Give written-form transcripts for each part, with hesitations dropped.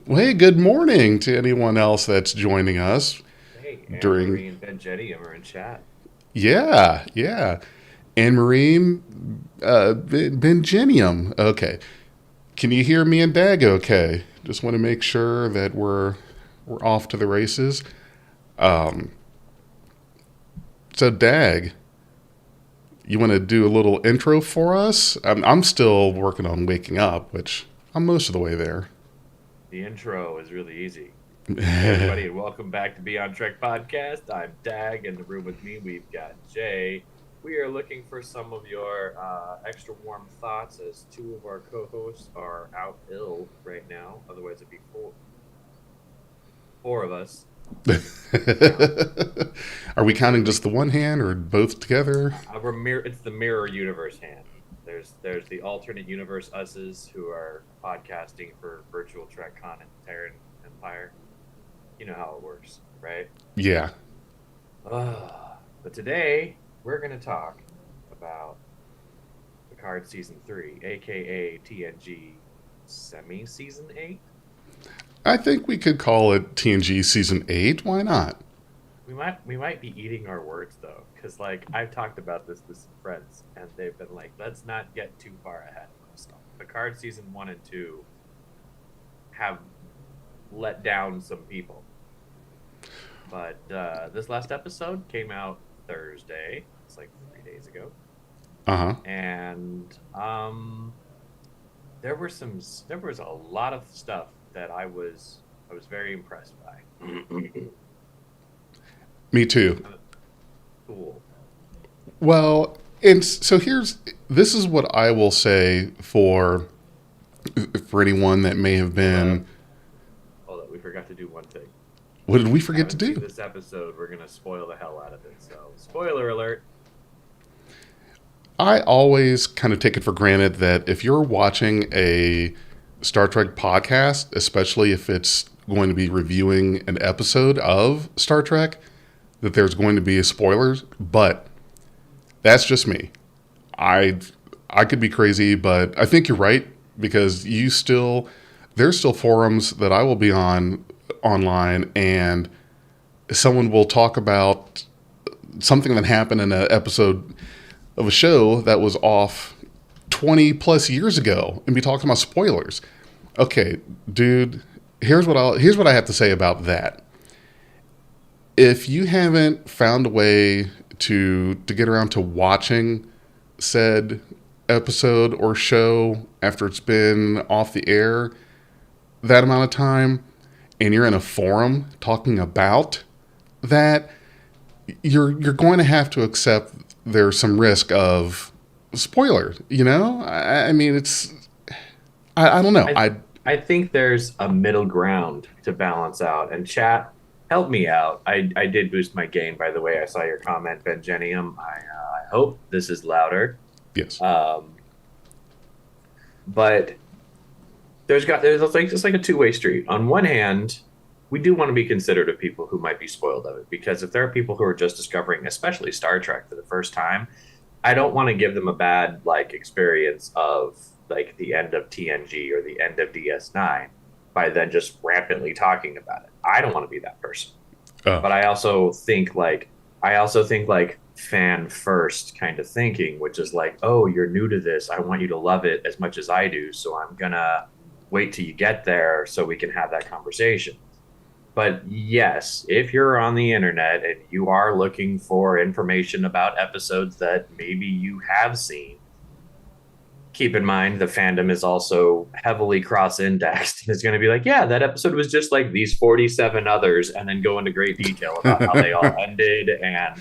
Well, hey, good morning to anyone else that's joining us Hey, Anne during. Marie and Ben Jetty are in chat. Yeah, yeah. Anne Marie, Bengenium. Okay. Can you hear me and Dag okay? Just want to make sure that we're off to the races. Um, so, Dag, you want to do a little intro for us? I'm still working on waking up, which I'm most of the way there. The intro is really easy. Hey, everybody, and welcome back to Beyond Trek Podcast. I'm Dag. In the room with me, we've got Jay. We are looking for some of your extra warm thoughts as two of our co hosts are out ill right now. Otherwise, it'd be four of us if we count. Are we counting If just we the one hand or both together? It's the mirror universe hand. There's the alternate universe us's who are podcasting for virtual Trek Con and Terran Empire. You know how it works, right? Yeah. But today we're going to talk about Picard season 3, aka TNG semi season 8. I think we could call it TNG Season 8. Why not? We might be eating our words though, because like I've talked about this with some friends, and they've been like, let's not get too far ahead of ourselves. Picard season 1 and 2 have let down some people, but this last episode came out Thursday. It's like 3 days ago, Uh huh. and there was a lot of stuff that I was very impressed by. Me too. Cool. Well, and so this is what I will say for anyone that may have Hold been. up. Hold up. We forgot to do one thing. What did we If you forget to haven't seen do? this episode, we're gonna spoil the hell out of it. So, spoiler alert. I always kind of take it for granted that if you're watching a Star Trek podcast, especially if it's going to be reviewing an episode of Star Trek, that there's going to be spoilers. But that's just me. I I could be crazy, but I think you're right because there's still forums that I will be on online, and someone will talk about something that happened in an episode of a show that was off 20 plus years ago and be talking about spoilers. Okay, dude, here's what I have to say about that. If you haven't found a way to get around to watching said episode or show after it's been off the air that amount of time, and you're in a forum talking about that, you're going to have to accept there's some risk of spoiler. I mean, I don't know. I I think there's a middle ground to balance out. And chat, help me out. I did boost my gain, by the way. I saw your comment, Ben Genium. I hope this is louder. Yes. Um, but there's like just like a two-way street. On one hand, we do want to be considerate of people who might be spoiled of it, because if there are people who are just discovering, especially Star Trek for the first time, I don't want to give them a bad like experience of like the end of TNG or the end of DS9 by then just rampantly talking about it. I don't want to be that person. Oh, But I also think like fan first kind of thinking, which is like, oh, you're new to this. I want you to love it as much as I do. So I'm gonna wait till you get there so we can have that conversation. But yes, if you're on the internet and you are looking for information about episodes that maybe you have seen, keep in mind the fandom is also heavily cross-indexed. It's going to be like, yeah, that episode was just like these 47 others, and then go into great detail about how they all ended, and all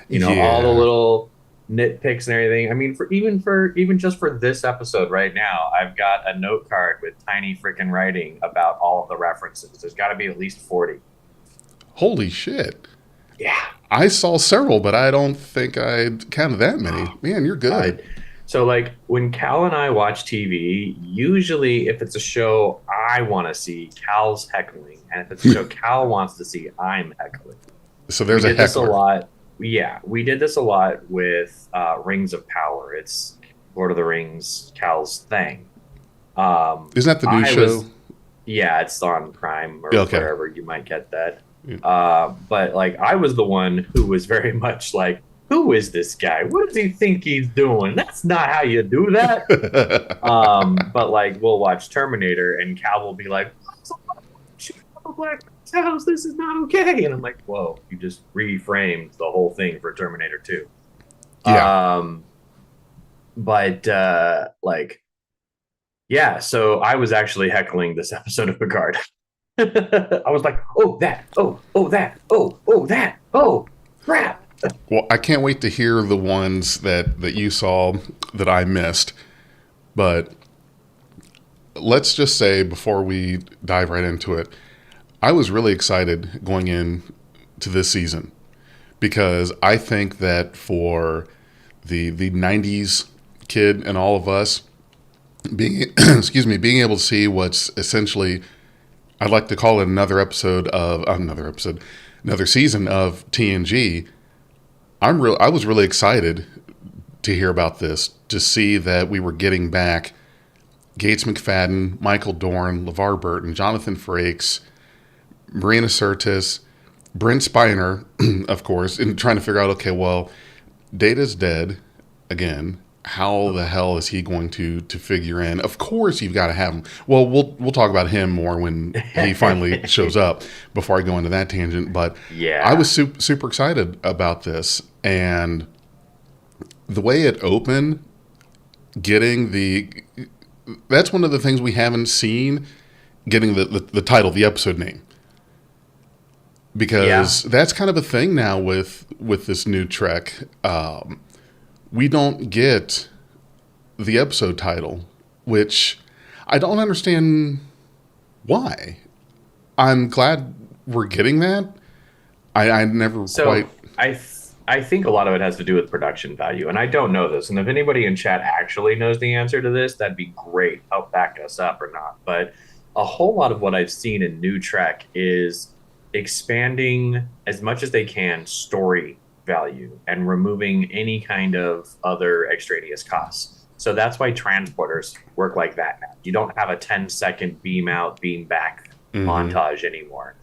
the yeah. little nitpicks and everything. I mean, for even just for this episode right now, I've got a note card with tiny freaking writing about all of the references. There's got to be at least 40. Holy shit. Yeah. I saw several, but I don't think I counted that many. Oh, Man, you're God. good. So, like, when Cal and I watch TV, usually if it's a show I want to see, Cal's heckling. And if it's a show Cal wants to see, I'm heckling. So We there's a did this a heckler. lot. Yeah, we did this a lot with Rings of Power. It's Lord of the Rings, Cal's thing. Um, Isn't that the new I show? was Yeah, it's on Prime or Okay. wherever you might get that. Yeah. But like I was the one who was very much like, who is this guy? What does he think he's doing? That's not how you do that. But like we'll watch Terminator and Cal will be like, shoot up a black man's house, this is not okay. And I'm like, whoa, you just reframed the whole thing for Terminator 2. Yeah. Um, but like, yeah, so I was actually heckling this episode of Picard. I was like, oh, that, oh, that, oh, that, oh, crap. Well, I can't wait to hear the ones that you saw that I missed. But let's just say before we dive right into it, I was really excited going in to this season because I think that for the 90s kid and all of us being excuse me, being able to see what's essentially, I'd like to call it another season of TNG. I was really excited to hear about this, to see that we were getting back Gates McFadden, Michael Dorn, LeVar Burton, Jonathan Frakes, Marina Sirtis, Brent Spiner, of course, and trying to figure out, okay, well, Data's dead again. How the hell is he going to figure in? Of course, you've got to have him. Well, we'll talk about him more when he finally shows up. Before I go into that tangent, but I Yeah. was super excited about this, and the way it opened, getting the that's one of the things we haven't seen, getting the title, the episode name, Yeah. because that's kind of a thing now with this new Trek. We don't get the episode title, which I don't understand why. I'm glad we're getting that. I never quite. So I think a lot of it has to do with production value, and I don't know this. And if anybody in chat actually knows the answer to this, that'd be great. Help back us up or not. But a whole lot of what I've seen in New Trek is expanding as much as they can story value and removing any kind of other extraneous costs. So that's why transporters work like that now. You don't have a 10-second beam out, beam back Mm-hmm. montage anymore.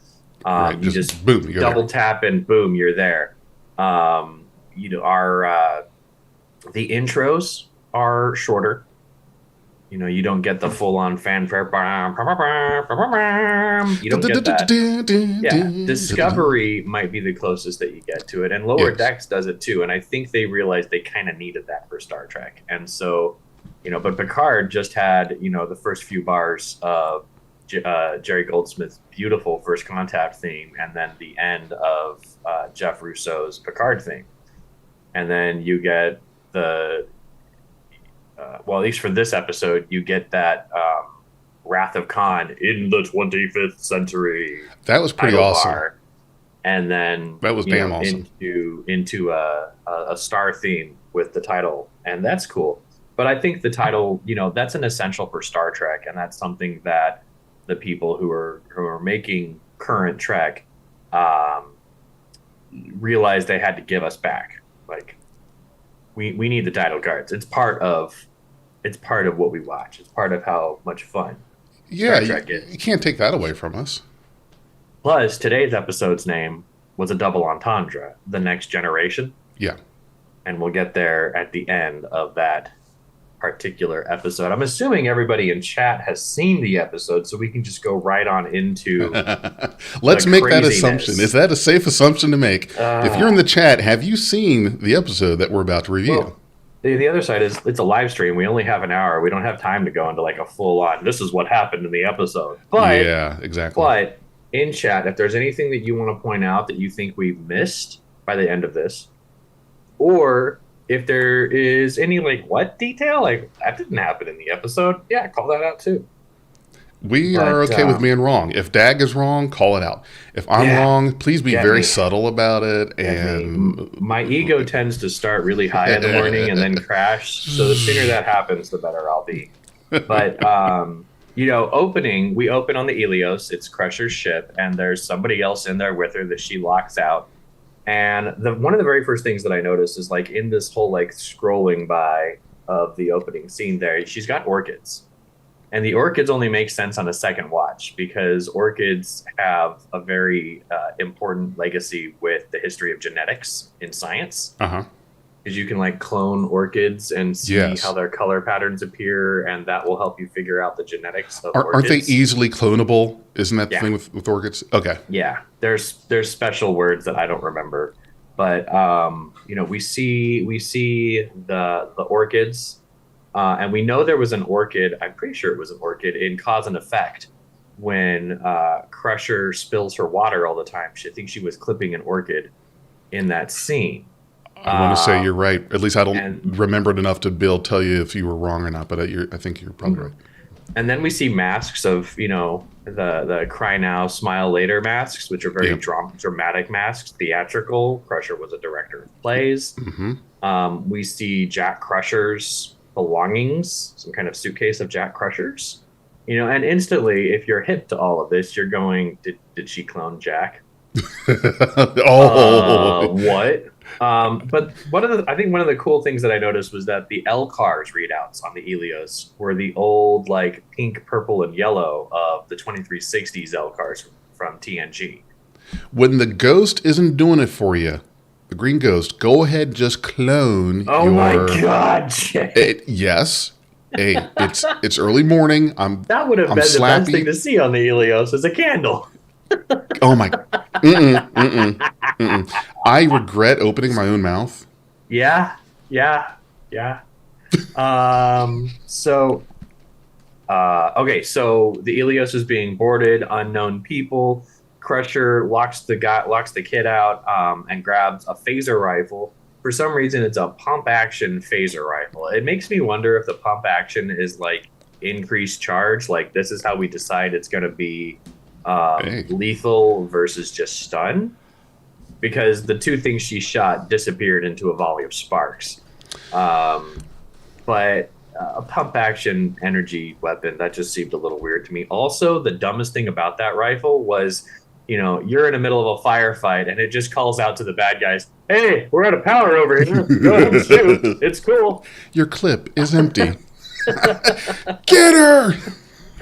Right, You just just boom, you're there. double tap and boom, you're there. Our the intros are shorter. You don't get the full on fanfare. You don't get that. Yeah, Discovery might be the closest that you get to it, and Lower Yes. Decks does it too. And I think they realized they kind of needed that for Star Trek, and so but Picard just had the first few bars of Jerry Goldsmith's beautiful First Contact theme, and then the end of Jeff Russo's Picard theme, and then you get the well, at least for this episode, you get that Wrath of Khan in the 25th century That was pretty title awesome. bar, and then That was damn awesome. into a star theme with the title, and that's cool. But I think the title, that's an essential for Star Trek, and that's something that the people who are making current Trek um, realized they had to give us back. Like we need the title cards. It's part of what we watch. It's part of how much fun Yeah, Star you, Trek you is. can't take that away from us. Plus, today's episode's name was a double entendre, The Next Generation. Yeah. And we'll get there at the end of that particular episode. I'm assuming everybody in chat has seen the episode, so we can just go right on into Let's the make that craziness. assumption. Is that a safe assumption to make? If you're in Uh, the chat, have you seen the episode that we're about to review? well, the other side is it's a live stream. We only have an hour. We don't have time to go into like a full on, this is what happened in the episode. Yeah, exactly. But in chat, if there's anything that you want to point out that you think we've missed by the end of this, or if there is any like what detail, like that didn't happen in the episode, yeah, call that out too. We are But okay with being wrong. If Dag is wrong, call it out. If I'm yeah, wrong, please be get very me. subtle about it. Get me. And My ego tends to start really high in the morning and then crash. So the sooner that happens, the better I'll be. But we open on the Helios. It's Crusher's ship, and there's somebody else in there with her that she locks out. And one of the very first things that I noticed is like in this whole like scrolling by of the opening scene there, she's got orchids. And the orchids only make sense on a second watch because orchids have a very important legacy with the history of genetics in science. Uh-huh. Because you can like clone orchids and see how Yes. their color patterns appear, and that will help you figure out the genetics of Aren't they orchids. easily clonable? Isn't that the Yeah, thing with orchids? Okay. yeah. There's special words that I don't remember, but we see the orchids, and we know there was an orchid. I'm pretty sure it was an orchid in Cause and Effect when Crusher spills her water all the time. I think she was clipping an orchid in that scene. I want to say you're Um, right. At least I don't and remember it enough to be able to tell you if you were wrong or not, but I think you're probably right. and then we see masks of the cry now smile later masks, which are very Yeah. dramatic masks, theatrical. Crusher was a director of plays. Hmm. We see Jack Crusher's belongings, some kind of suitcase of Jack Crusher's, and instantly, if you're hip to all of this, you're going, did she clone Jack? Oh, What? But I think one of the cool things that I noticed was that the L cars readouts on the Helios were the old like pink, purple, and yellow of the 2360s L cars from TNG. when the ghost isn't doing it for you, the green ghost, go ahead and just clone Oh my your. God, Jay. Yes. Hey, it's early morning. That would have I'm been the best slappy. thing to see on the Helios as a candle. Oh my. Mm-mm, mm-mm, mm-mm. I regret opening my own mouth. Yeah, yeah, yeah. So okay, so the Ilios is being boarded, unknown people. Crusher locks the kid out, and grabs a phaser rifle. For some reason, it's a pump action phaser rifle. It makes me wonder if the pump action is like increased charge. Like this is how we decide it's going to be Hey. lethal versus just stun. Because the two things she shot disappeared into a volley of sparks. But a pump action energy weapon, that just seemed a little weird to me. Also, the dumbest thing about that rifle was, you're in the middle of a firefight and it just calls out to the bad guys, hey, we're out of power over here. Go ahead and shoot. It's cool. Your clip is empty. Get her!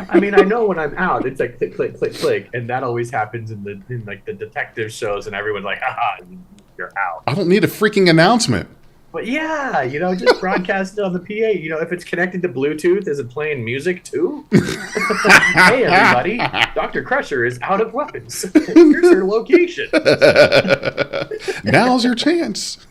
I mean, I know when I'm out, it's like click, click, click, click, and that always happens in like the detective shows, and everyone's like, haha, you're out. I don't need a freaking announcement. But yeah, just broadcast it on the PA. If it's connected to Bluetooth, is it playing music too? Hey, everybody, Dr. Crusher is out of weapons. Here's her location. Now's your chance.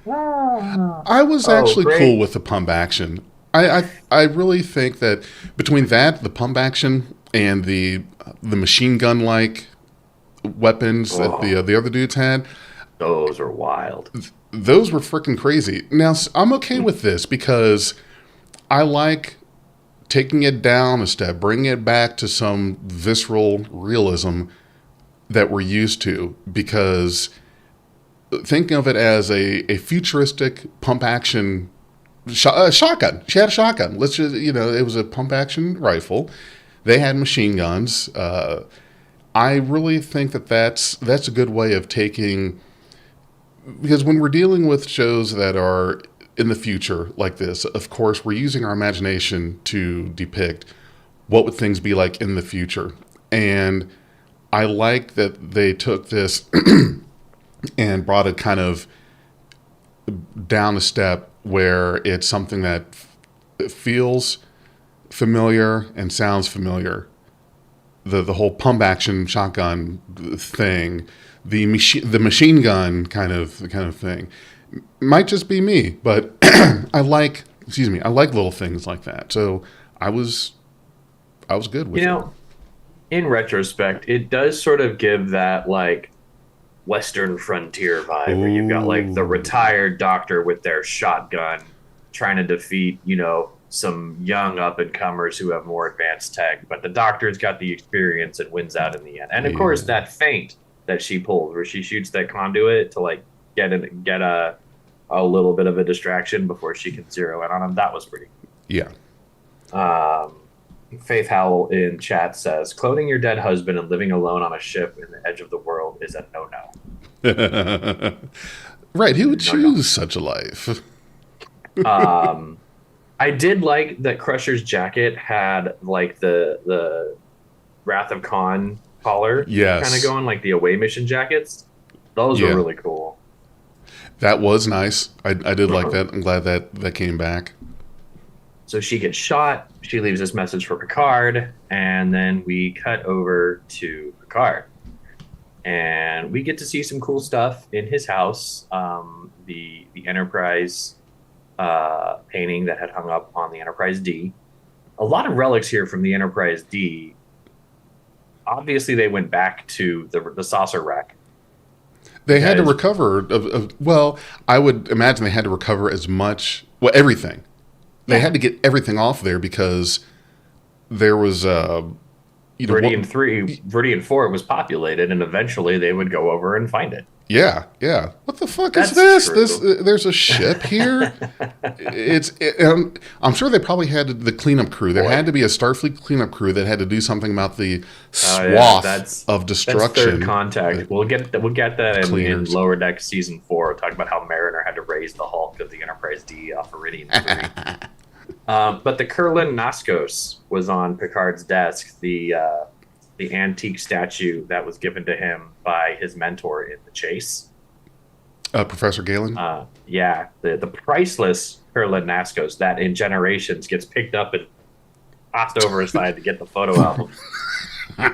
I was actually Great. cool with the pump action. I really think that between that, the pump action, and the machine gun like weapons that the other dudes had, Those are wild. those were freaking crazy. Now I'm okay with this because I like taking it down a step, bringing it back to some visceral realism that we're used to. Because think of it as a futuristic pump action shotgun. She had a shotgun. Let's just, it was a pump action rifle. They had machine guns. I really think that that's a good way of taking, because when we're dealing with shows that are in the future like this, of course, we're using our imagination to depict what would things be like in the future. And I like that they took this and brought it kind of down a step where it's something that feels familiar and sounds familiar. The whole pump action shotgun thing, the machine gun kind of thing, might just be me, but I like little things like that. So I was good with it. In retrospect, it does sort of give that like Western frontier vibe where you've got like the Ooh. retired doctor with their shotgun trying to defeat, some young up and comers who have more advanced tech. But the doctor's got the experience and wins out in the end. And of course, that feint that she pulls where she shoots that conduit to like get a little bit of a distraction before she can zero in on him. That was pretty Yeah. Faith Howell in chat says, cloning your dead husband and living alone on a ship in the edge of the world is a no-no. Right. Who would No, choose such a life? I did like that Crusher's jacket had like the Wrath of Khan collar kind of Yes. going, like the away mission jackets. Those were Yeah. really cool. That was nice. I did like that. I'm glad that that came back. So she gets shot. She leaves this message for Picard, and then we cut over to Picard, and we get to see some cool stuff in his house. The Enterprise painting that had hung up on the Enterprise D. A lot of relics here from the Enterprise D. Obviously, they went back to the saucer wreck They had to because recover well, I would imagine they had to recover as much, well, everything. They yeah, had to get everything off there because there was what, Viridian 4 was populated, and eventually they would go over and find it. yeah, yeah. What the fuck is That's this? This true. there's a ship here. I'm sure they probably had the cleanup crew. There Boy, had to be a Starfleet cleanup crew that had to do something about the yeah, swath of that's third destruction. contact. We'll get that in Cleaners. Lower Deck season 4. Talk about how Mariner had to raise the Hulk of the Enterprise D off Viridian 3. But the Kurlan Naskos was on Picard's desk. The antique statue that was given to him by his mentor in the chase. Professor Galen. Yeah, the priceless Kurlan Naskos that in generations gets picked up and tossed over his side to get the photo album.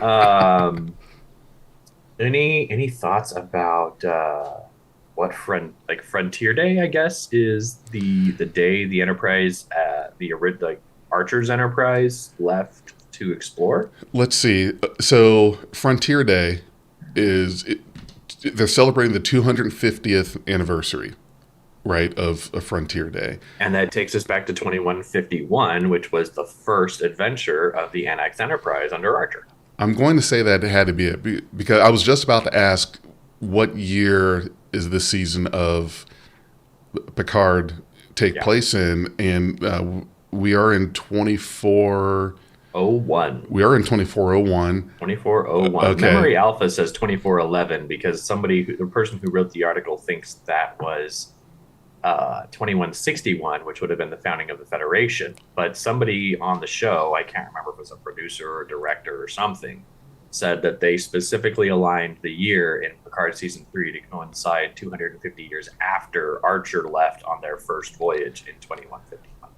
Um, any thoughts about what Frontier Day? I guess is the day the Enterprise, like Archer's Enterprise, left to explore. Let's see. So Frontier Day they're celebrating the 250th anniversary, right, of Frontier Day. And that takes us back to 2151, which was the first adventure of the NX Enterprise under Archer. I'm going to say that it had to be it because I was just about to ask what year is this season of Picard take Yeah. place in, and we are in 24. Oh one. We are in 2401. 2401. Okay. Memory Alpha says 2411 because the person who wrote the article thinks that was 2161, which would have been the founding of the Federation. But somebody on the show, I can't remember if it was a producer or director or something, said that they specifically aligned the year in Picard season 3 to coincide 250 years after Archer left on their first voyage in 2151.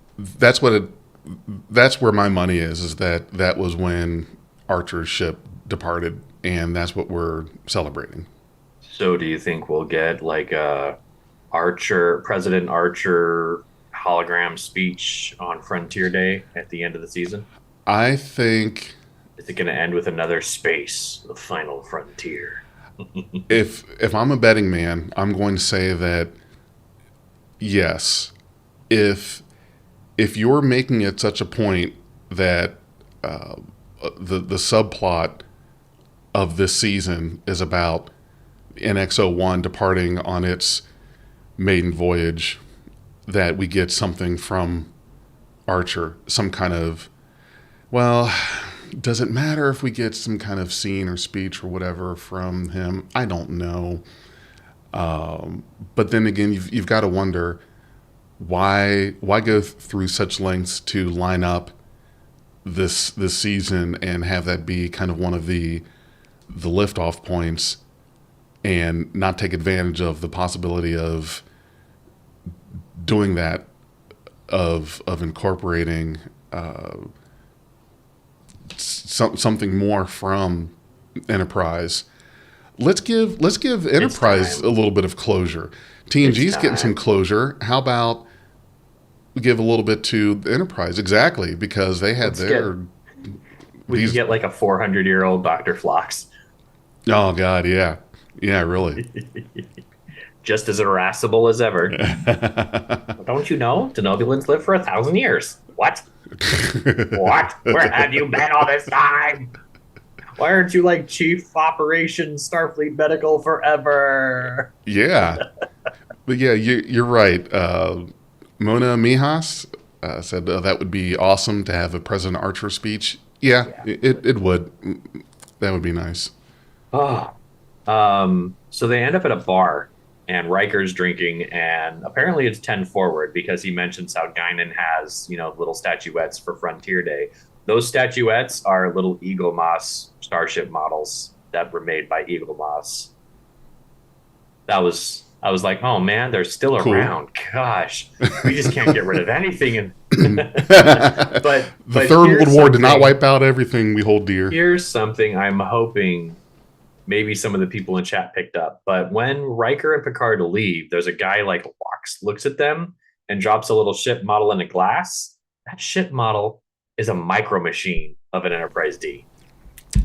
That's where my money is that was when Archer's ship departed, and that's what we're celebrating. So, do you think we'll get like a President Archer hologram speech on Frontier Day at the end of the season? I think Is it going to end with another space, the final frontier? if I'm a betting man, I'm going to say that yes, if you're making it such a point that the subplot of this season is about NX-01 departing on its maiden voyage, that we get something from Archer, some kind of, well, does it matter if we get some kind of scene or speech or whatever from him? I don't know. But then again, you've got to wonder why go through such lengths to line up this season and have that be kind of one of the liftoff points, and not take advantage of the possibility of doing that, of incorporating something more from Enterprise. Let's give Enterprise a little bit of closure. TNG's getting some closure. How about we give a little bit to the Enterprise? Exactly, because they had We could get like a 400-year-old Dr. Phlox. Oh God, yeah, yeah, really. Just as irascible as ever. Don't you know? Denobulans live for 1,000 years. What? What? Where have you been all this time? Why aren't you like Chief Operations Starfleet Medical forever? Yeah, but yeah, you're right. Mona Mijas said that would be awesome to have a President Archer speech. Yeah, Yeah. it would. That would be nice. Oh. So they end up at a bar, and Riker's drinking, and apparently it's 10 forward because he mentions how Guinan has, little statuettes for Frontier Day. Those statuettes are little Eagle Moss starship models that were made by Eagle Moss. I was like, oh man, they're still Cool. around. Gosh, we just can't get rid of anything. And The but Third here's World War did not something. wipe out everything we hold dear. Here's something I'm hoping maybe some of the people in chat picked up. But when Riker and Picard leave, there's a guy like looks at them and drops a little ship model in a glass. That ship model is a micro machine of an Enterprise D.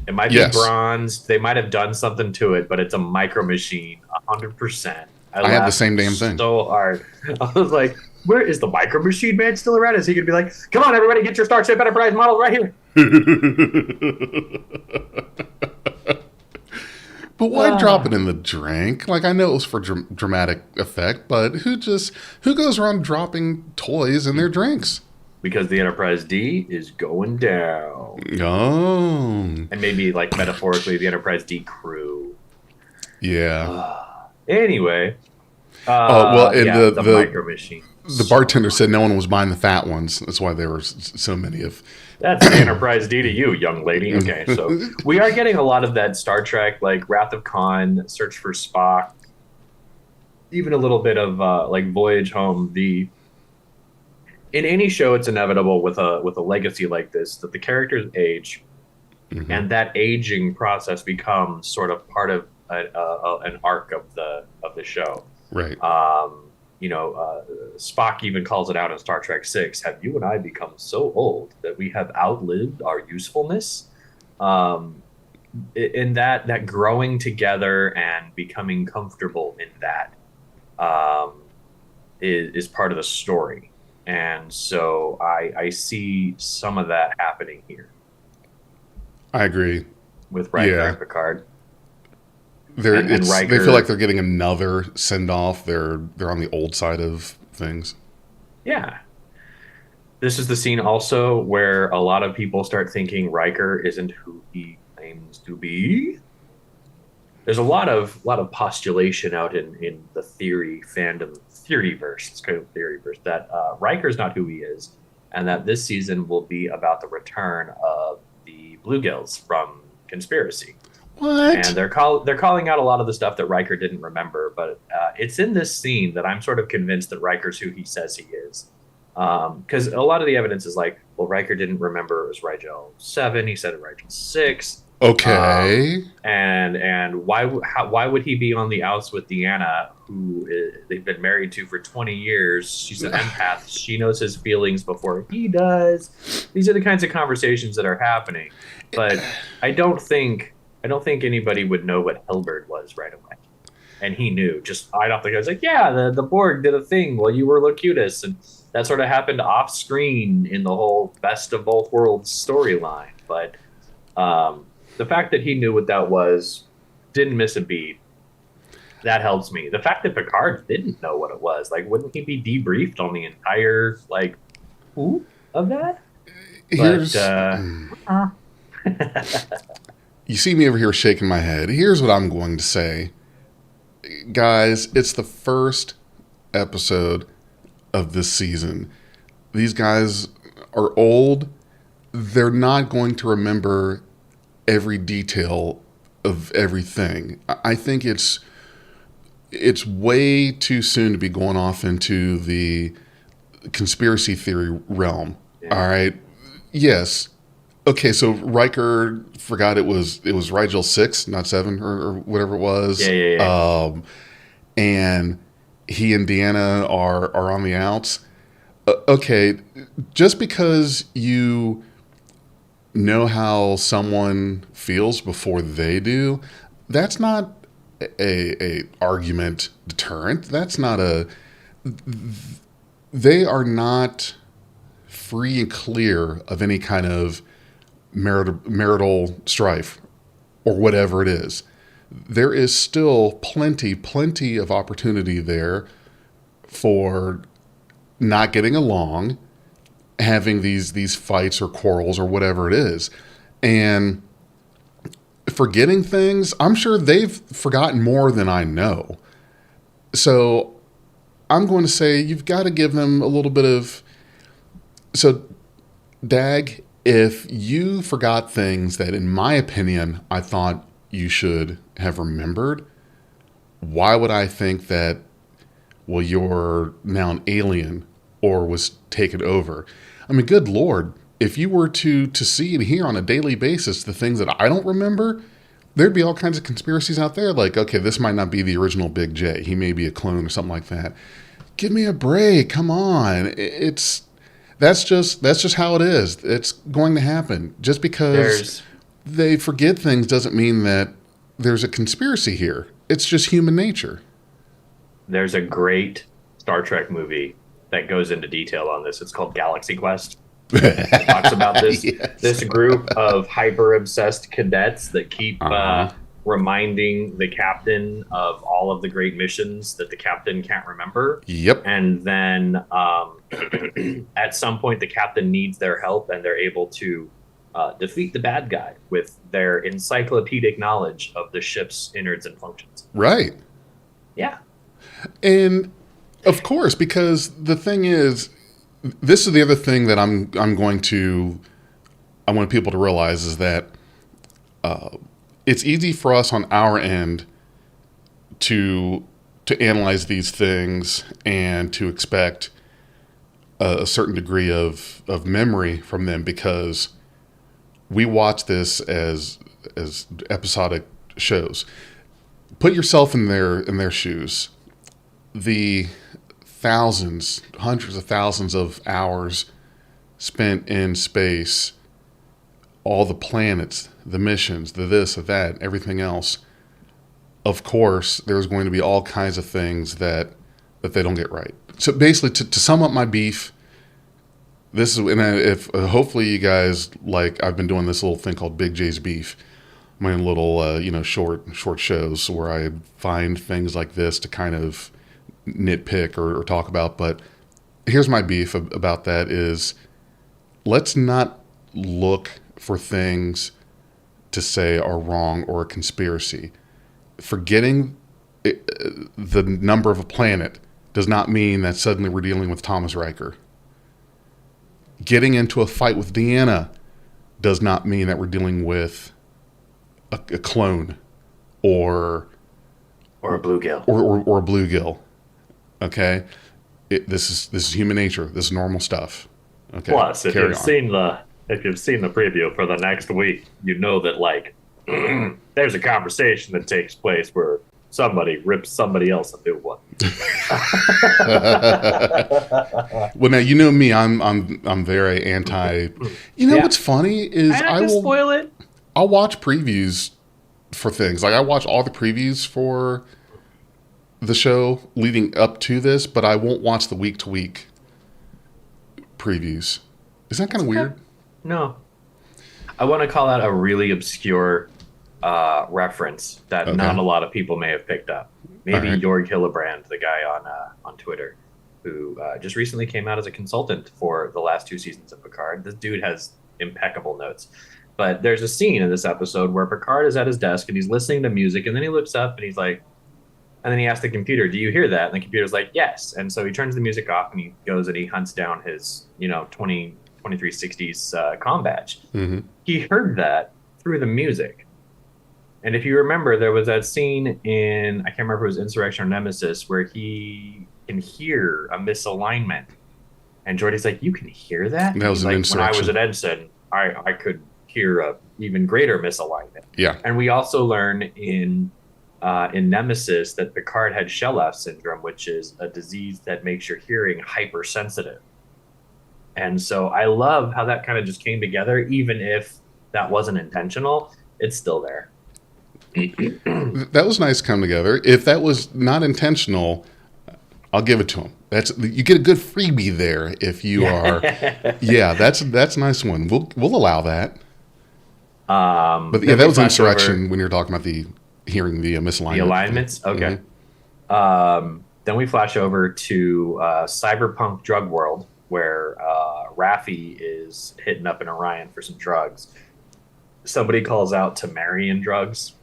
It might be Yes. bronze. They might have done something to it, but it's a micro machine, 100%. I I have the laughed same damn thing. so hard. I was like, where is the micro machine man still around? Is he going to be like, come on, everybody, get your Starship Enterprise model right here? But why drop it in the drink? Like, I know it was for dramatic effect, but who goes around dropping toys in their drinks? Because the Enterprise D is going down. Oh. And maybe, like, metaphorically, the Enterprise D crew. Yeah. Anyway. And the micro machine. The bartender said no one was buying the fat ones. That's why there were so many of. That's the Enterprise D to you, young lady. Okay, so we are getting a lot of that Star Trek, like Wrath of Khan, Search for Spock, even a little bit of like Voyage Home. In any show, it's inevitable with a legacy like this that the characters age, and that aging process becomes sort of part of an arc of the show. Right. Spock even calls it out in Star Trek 6. Have you and I become so old that we have outlived our usefulness? In that growing together and becoming comfortable in that is part of the story. And so I see some of that happening here. I agree. With Riker and Picard. Riker, they feel like they're getting another send off. They're on the old side of things. Yeah. This is the scene also where a lot of people start thinking Riker isn't who he claims to be. There's a lot of postulation out in the theory fandom, theoryverse. It's kind of theoryverse that Riker's not who he is, and that this season will be about the return of the Bluegills from Conspiracy. What? And they're calling out a lot of the stuff that Riker didn't remember, but it's in this scene that I'm sort of convinced that Riker's who he says he is. Because a lot of the evidence is like, well, Riker didn't remember it was Rigel 7. He said Rigel 6. Okay. And why would he be on the outs with Deanna, who they've been married to for 20 years? She's an empath. She knows his feelings before he does. These are the kinds of conversations that are happening. But I don't think anybody would know what Hilbert was right away. And he knew just right off the go. It's like, yeah, the Borg did a thing while you were Locutus. And that sort of happened off screen in the whole best of both worlds storyline. But the fact that he knew what that was, didn't miss a beat, that helps me. The fact that Picard didn't know what it was, like, wouldn't he be debriefed on the entire, like, of that? Here's... You see me over here shaking my head. Here's what I'm going to say. Guys, it's the first episode of this season. These guys are old. They're not going to remember every detail of everything. I think it's way too soon to be going off into the conspiracy theory realm. Yeah. All right. Yes. Okay, so Riker forgot it was Rigel 6, not 7 or whatever it was. Yeah. And he and Deanna are on the outs. Okay, just because you know how someone feels before they do, that's not a argument deterrent. That's not they are not free and clear of any kind of marital strife or whatever it is. There is still plenty of opportunity there for not getting along, having these fights or quarrels or whatever it is. And forgetting things, I'm sure they've forgotten more than I know. So I'm going to say you've got to give them a little bit of. So, Dag, if you forgot things that, in my opinion, I thought you should have remembered, why would I think that, well, you're now an alien or was taken over? I mean, good Lord, if you were to see and hear on a daily basis the things that I don't remember, there'd be all kinds of conspiracies out there like, okay, this might not be the original Big J. He may be a clone or something like that. Give me a break. Come on. That's just how it is. It's going to happen. Just because There's they forget things doesn't mean that there's a conspiracy here. It's just human nature. there's a great Star Trek movie that goes into detail on this. It's called Galaxy Quest. It talks about this Yes. this group of hyper obsessed cadets that keep Uh-huh. reminding the captain of all of the great missions that the captain can't remember. Yep. And then at some point, the captain needs their help, and they're able to defeat the bad guy with their encyclopedic knowledge of the ship's innards and functions. Right. Yeah. And of course, because the thing is, this is the other thing that I want people to realize is that it's easy for us on our end to analyze these things and to expect a certain degree of memory from them because we watch this as episodic shows. Put yourself in their shoes. The thousands, hundreds of thousands of hours spent in space, all the planets, the missions, the this, the that, everything else. Of course, there's going to be all kinds of things that they don't get right. So basically, to sum up my beef, this is, and if hopefully you guys like, I've been doing this little thing called Big J's Beef, my little short shows where I find things like this to kind of nitpick or talk about. But here's my beef about that is, let's not look for things to say are wrong or a conspiracy. Forgetting the number of a planet does not mean that suddenly we're dealing with Thomas Riker. Getting into a fight with Deanna does not mean that we're dealing with a clone or Or a bluegill. or a bluegill. Okay, this is human nature. This is normal stuff. Okay. Plus, if carry you've on. seen the preview for the next week, you know that like there's a conversation that takes place where somebody rips somebody else a new one. Well, now you know me. I'm very anti. You know Yeah. what's funny is I have to spoil it. I'll watch previews for things. Like I watch all the previews for the show leading up to this, but I won't watch the week to week previews. Is that kind of weird? No. I want to call out a really obscure reference that Okay. not a lot of people may have picked up. Maybe All right. Jorg Hillebrand, the guy on Twitter, who just recently came out as a consultant for the last 2 seasons of Picard. This dude has impeccable notes. But there's a scene in this episode where Picard is at his desk and he's listening to music, and then he looks up and he's like, and then he asks the computer, "Do you hear that?" And the computer's like, "Yes." And so he turns the music off and he goes and he hunts down his 2360s comm badge. Mm-hmm. He heard that through the music. And if you remember, there was that scene in, I can't remember if it was Insurrection or Nemesis, where he can hear a misalignment. And Jordy's like, "You can hear that?" That was He's an like, Insurrection. When I was at Ensign, I could hear a even greater misalignment. Yeah. And we also learn in Nemesis that Picard had Shellaf syndrome, which is a disease that makes your hearing hypersensitive. And so I love how that kind of just came together, even if that wasn't intentional, it's still there. That was nice to come together. If that was not intentional, I'll give it to him. You get a good freebie there if you are. Yeah, that's a nice one. We'll allow that. But yeah, that was Insurrection when you're talking about the hearing the misalignment. The alignments? Okay. Then we flash over to cyberpunk drug world where Raffi is hitting up in Orion for some drugs. Somebody calls out to Marion drugs.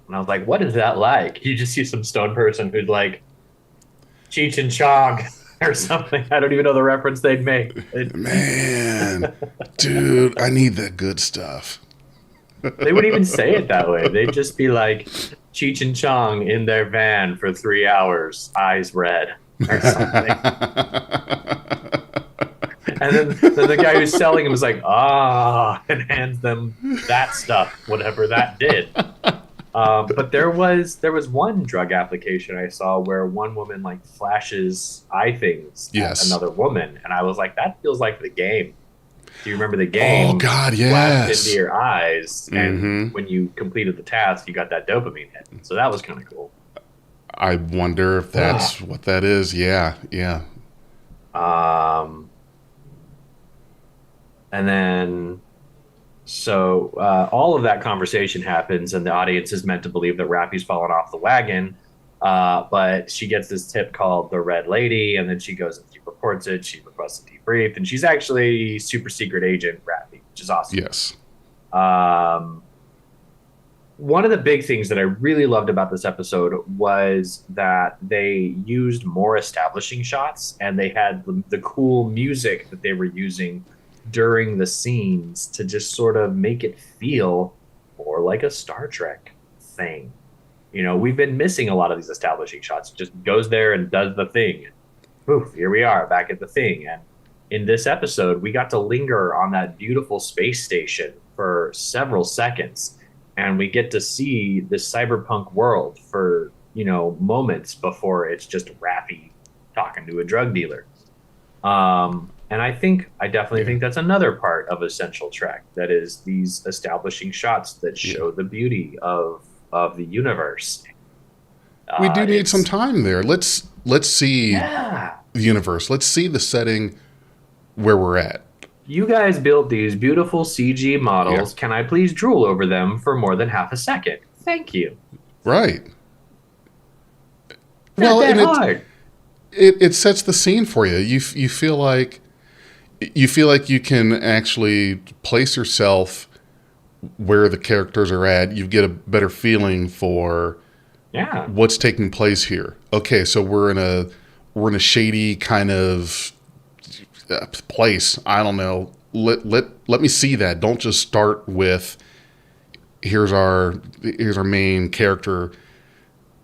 And I was like, what is that like? You just see some stone person who's like Cheech and Chong or something. I don't even know the reference they'd make. Man, dude, I need that good stuff. They wouldn't even say it that way. They'd just be like Cheech and Chong in their van for 3 hours, eyes red or something. And then the guy who's selling him was like, and hands them that stuff, whatever that did. But there was one drug application I saw where one woman like flashes eye things at Yes. another woman, and I was like, that feels like the game. Do you remember the Oh game? God, Flashed yes. into your eyes, Mm-hmm. and when you completed the task, you got that dopamine hit. So that was kind of cool. I wonder if that's what that is. Yeah, yeah. Um, and then so all of that conversation happens, and the audience is meant to believe that Rappy's fallen off the wagon. But she gets this tip called the Red Lady, and then she goes and she reports it. She requests a debrief, and she's actually super secret agent Rappy, which is awesome. Yes. Um, One of the big things that I really loved about this episode was that they used more establishing shots, and they had the cool music that they were using during the scenes to just sort of make it feel more like a Star Trek thing. We've been missing a lot of these establishing shots. It just goes there and does the thing. Poof, here we are back at the thing. And in this episode, we got to linger on that beautiful space station for several seconds, and we get to see this cyberpunk world for moments before it's just Rappy talking to a drug dealer. And I definitely think that's another part of Essential Trek, that is these establishing shots that show the beauty of the universe. We do need some time there. Let's see Yeah. the universe. Let's see the setting where we're at. You guys built these beautiful CG models. Yeah. Can I please drool over them for more than half a second? Thank you. Right. Not that and hard. it sets the scene for you. You feel like you can actually place yourself where the characters are at. You get a better feeling for Yeah. what's taking place here. Okay, so we're in a shady kind of place. I don't know. Let me see that. Don't just start with here's our main character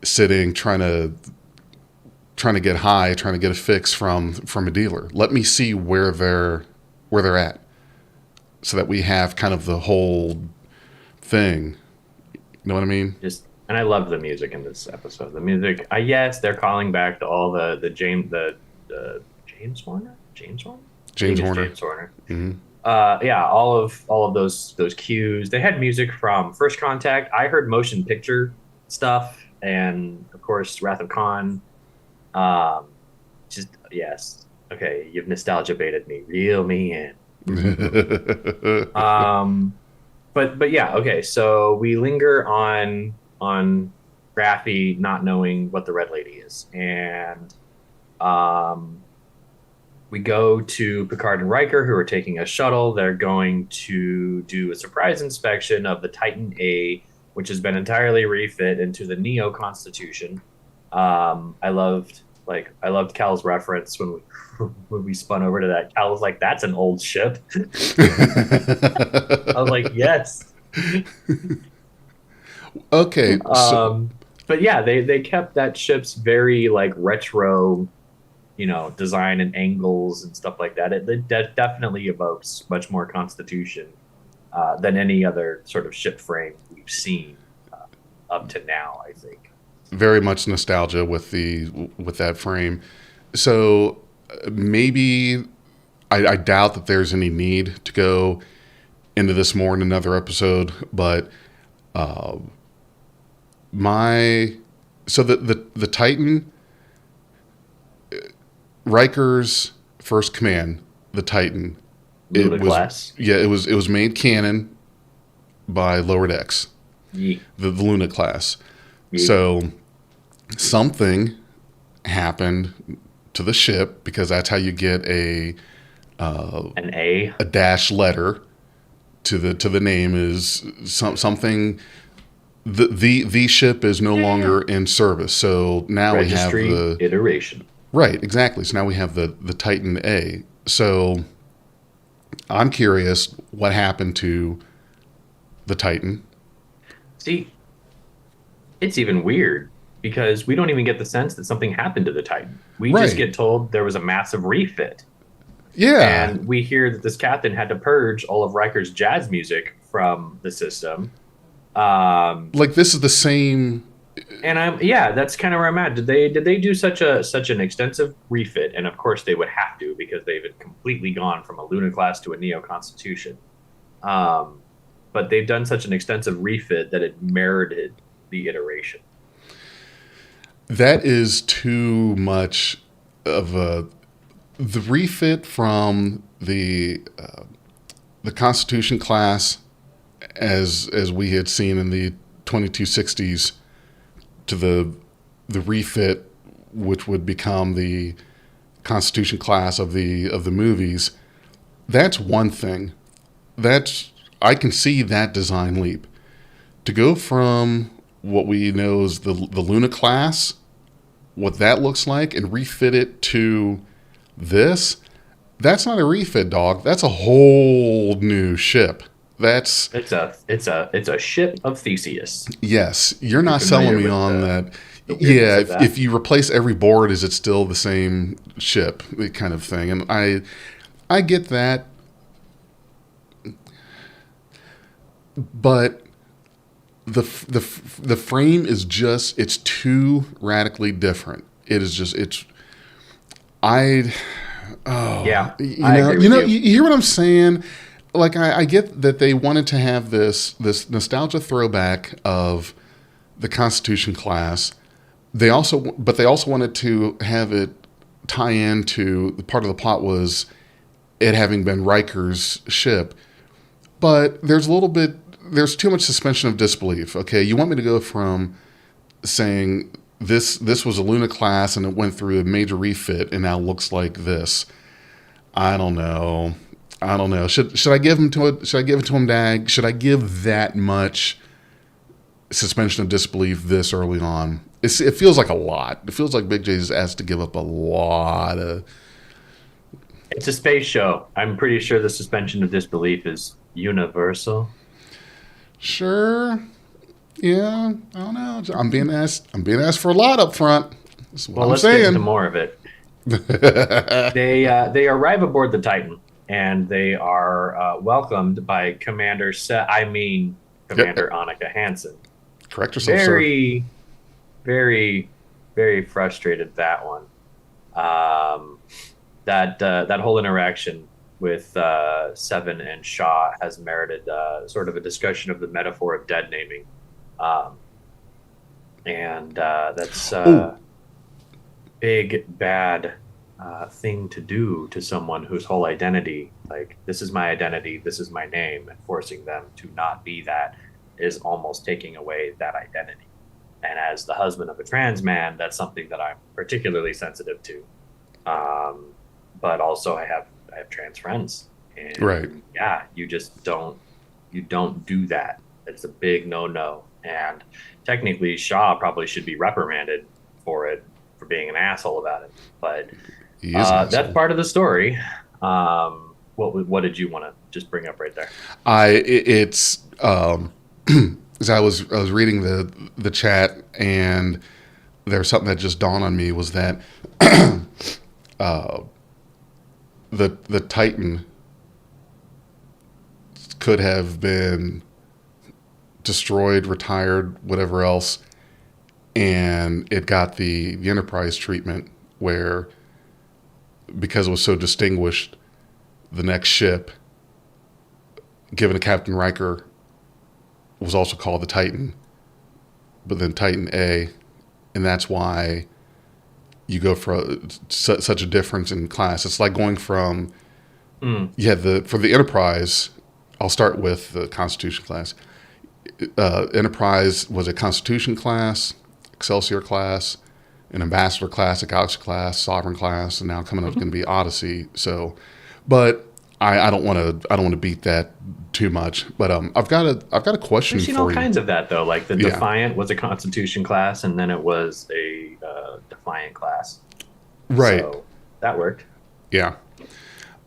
sitting trying to get high, trying to get a fix from a dealer. Let me see where they're at, so that we have kind of the whole thing. You know what I mean? And I love the music in this episode. The music, yes, they're calling back to all the James Horner. James Horner. James Horner. Mm-hmm. Yeah, all of those cues. They had music from First Contact. I heard motion picture stuff, and of course Wrath of Khan. Just yes. Okay, you've nostalgia baited me. Reel me in. But yeah, okay. So we linger on Raffi not knowing what the Red Lady is, and we go to Picard and Riker, who are taking a shuttle. They're going to do a surprise inspection of the Titan A, which has been entirely refit into the Neo Constitution. I loved Cal's reference when we spun over to that. Cal was like, "That's an old ship." I was like, "Yes." Okay. But yeah, they kept that ship's very like retro, design and angles and stuff like that. It definitely evokes much more Constitution than any other sort of ship frame we've seen up to now, I think. Very much nostalgia with that frame. So maybe I doubt that there's any need to go into this more in another episode, but the Titan, Riker's first command, the Titan, Luna class. Yeah, it was made canon by Lower Decks, Yeah. the Luna class. Yeah. So something happened to the ship, because that's how you get An A. a dash letter to the name, is something the ship is no Yeah. longer in service. So now we have Registry the iteration. right, exactly. So now we have the Titan A. So I'm curious what happened to the Titan. See, it's even weird because we don't even get the sense that something happened to the Titan. We just Right. get told there was a massive refit. Yeah. And we hear that this captain had to purge all of Riker's jazz music from the system. Um, Like this is the same. and yeah, that's kind of where I'm at. Did they do such an extensive refit? And of course they would have to because they've completely gone from a Luna class to a Neo Constitution. Um, but they've done such an extensive refit that it merited the iteration. That is too much of a the refit from the Constitution class as we had seen in the 2260s to the refit which would become the Constitution class of the movies. That's one thing. That's I can see that design leap. To go from what we know is the Luna class, what that looks like, and refit it to this, that's not a refit, dog. That's a whole new ship. That's It's a ship of Theseus. yes. You're You're not selling familiar me with on that. the weirdness Yeah, of if that? you replace every board, is it still the same ship? Kind of thing. And I get that, but the frame is just it's too radically different. It is just it's I Yeah, you I know agree with you. you hear what I'm saying. Like I get that they wanted to have this nostalgia throwback of the Constitution class. But they also wanted to have it tie into the part of the plot was it having been Riker's ship. But there's too much suspension of disbelief. Okay, you want me to go from saying this was a Luna class and it went through a major refit and now looks like this. I don't know. I don't know. Should I give him to it? Should I give it to him, Dag? Should I give that much suspension of disbelief this early on? It feels like a lot. It feels like Big J's asked to give up a lot of. It's a space show. I'm pretty sure the suspension of disbelief is universal. Sure. Yeah. I don't know. I'm being asked. I'm being asked for a lot up front. That's what Well, I'm let's get into saying. more of it. They arrive aboard the Titan and they are welcomed by Yep. Commander Annika Hansen. Correct yourself, sir. Very, very, very frustrated that one. Um, that whole interaction with Seven and Shaw has merited sort of a discussion of the metaphor of dead naming, um, and that's Oh, big bad thing to do to someone whose whole identity, like this is my identity, this is my name, and forcing them to not be that is almost taking away that identity. And as the husband of a trans man, that's something that I'm particularly sensitive to. Um, but also I have trans friends, right. and yeah, you don't do that. It's a big no no. And technically, Shaw probably should be reprimanded for it for being an asshole about it. But He is an that's asshole. part of the story. What did you want to just bring up right there? It's as I was reading the chat and there's something that just dawned on me was that the Titan could have been destroyed, retired, whatever else, and it got the Enterprise treatment where because it was so distinguished, the next ship given to Captain Riker was also called the Titan, but then Titan A, and that's why you go for such a difference in class. It's like going from Mm, the for the Enterprise. I'll start with the Constitution class. Enterprise was a Constitution class, Excelsior class, an Ambassador class, a Galaxy class, Sovereign class, and now coming up is going to be Odyssey. So, but I don't want to beat that too much, but I've got a question We've seen all for you. kinds of that though. Like the Yeah, Defiant was a Constitution class, and then it was a Defiant class. right. So that worked. Yeah.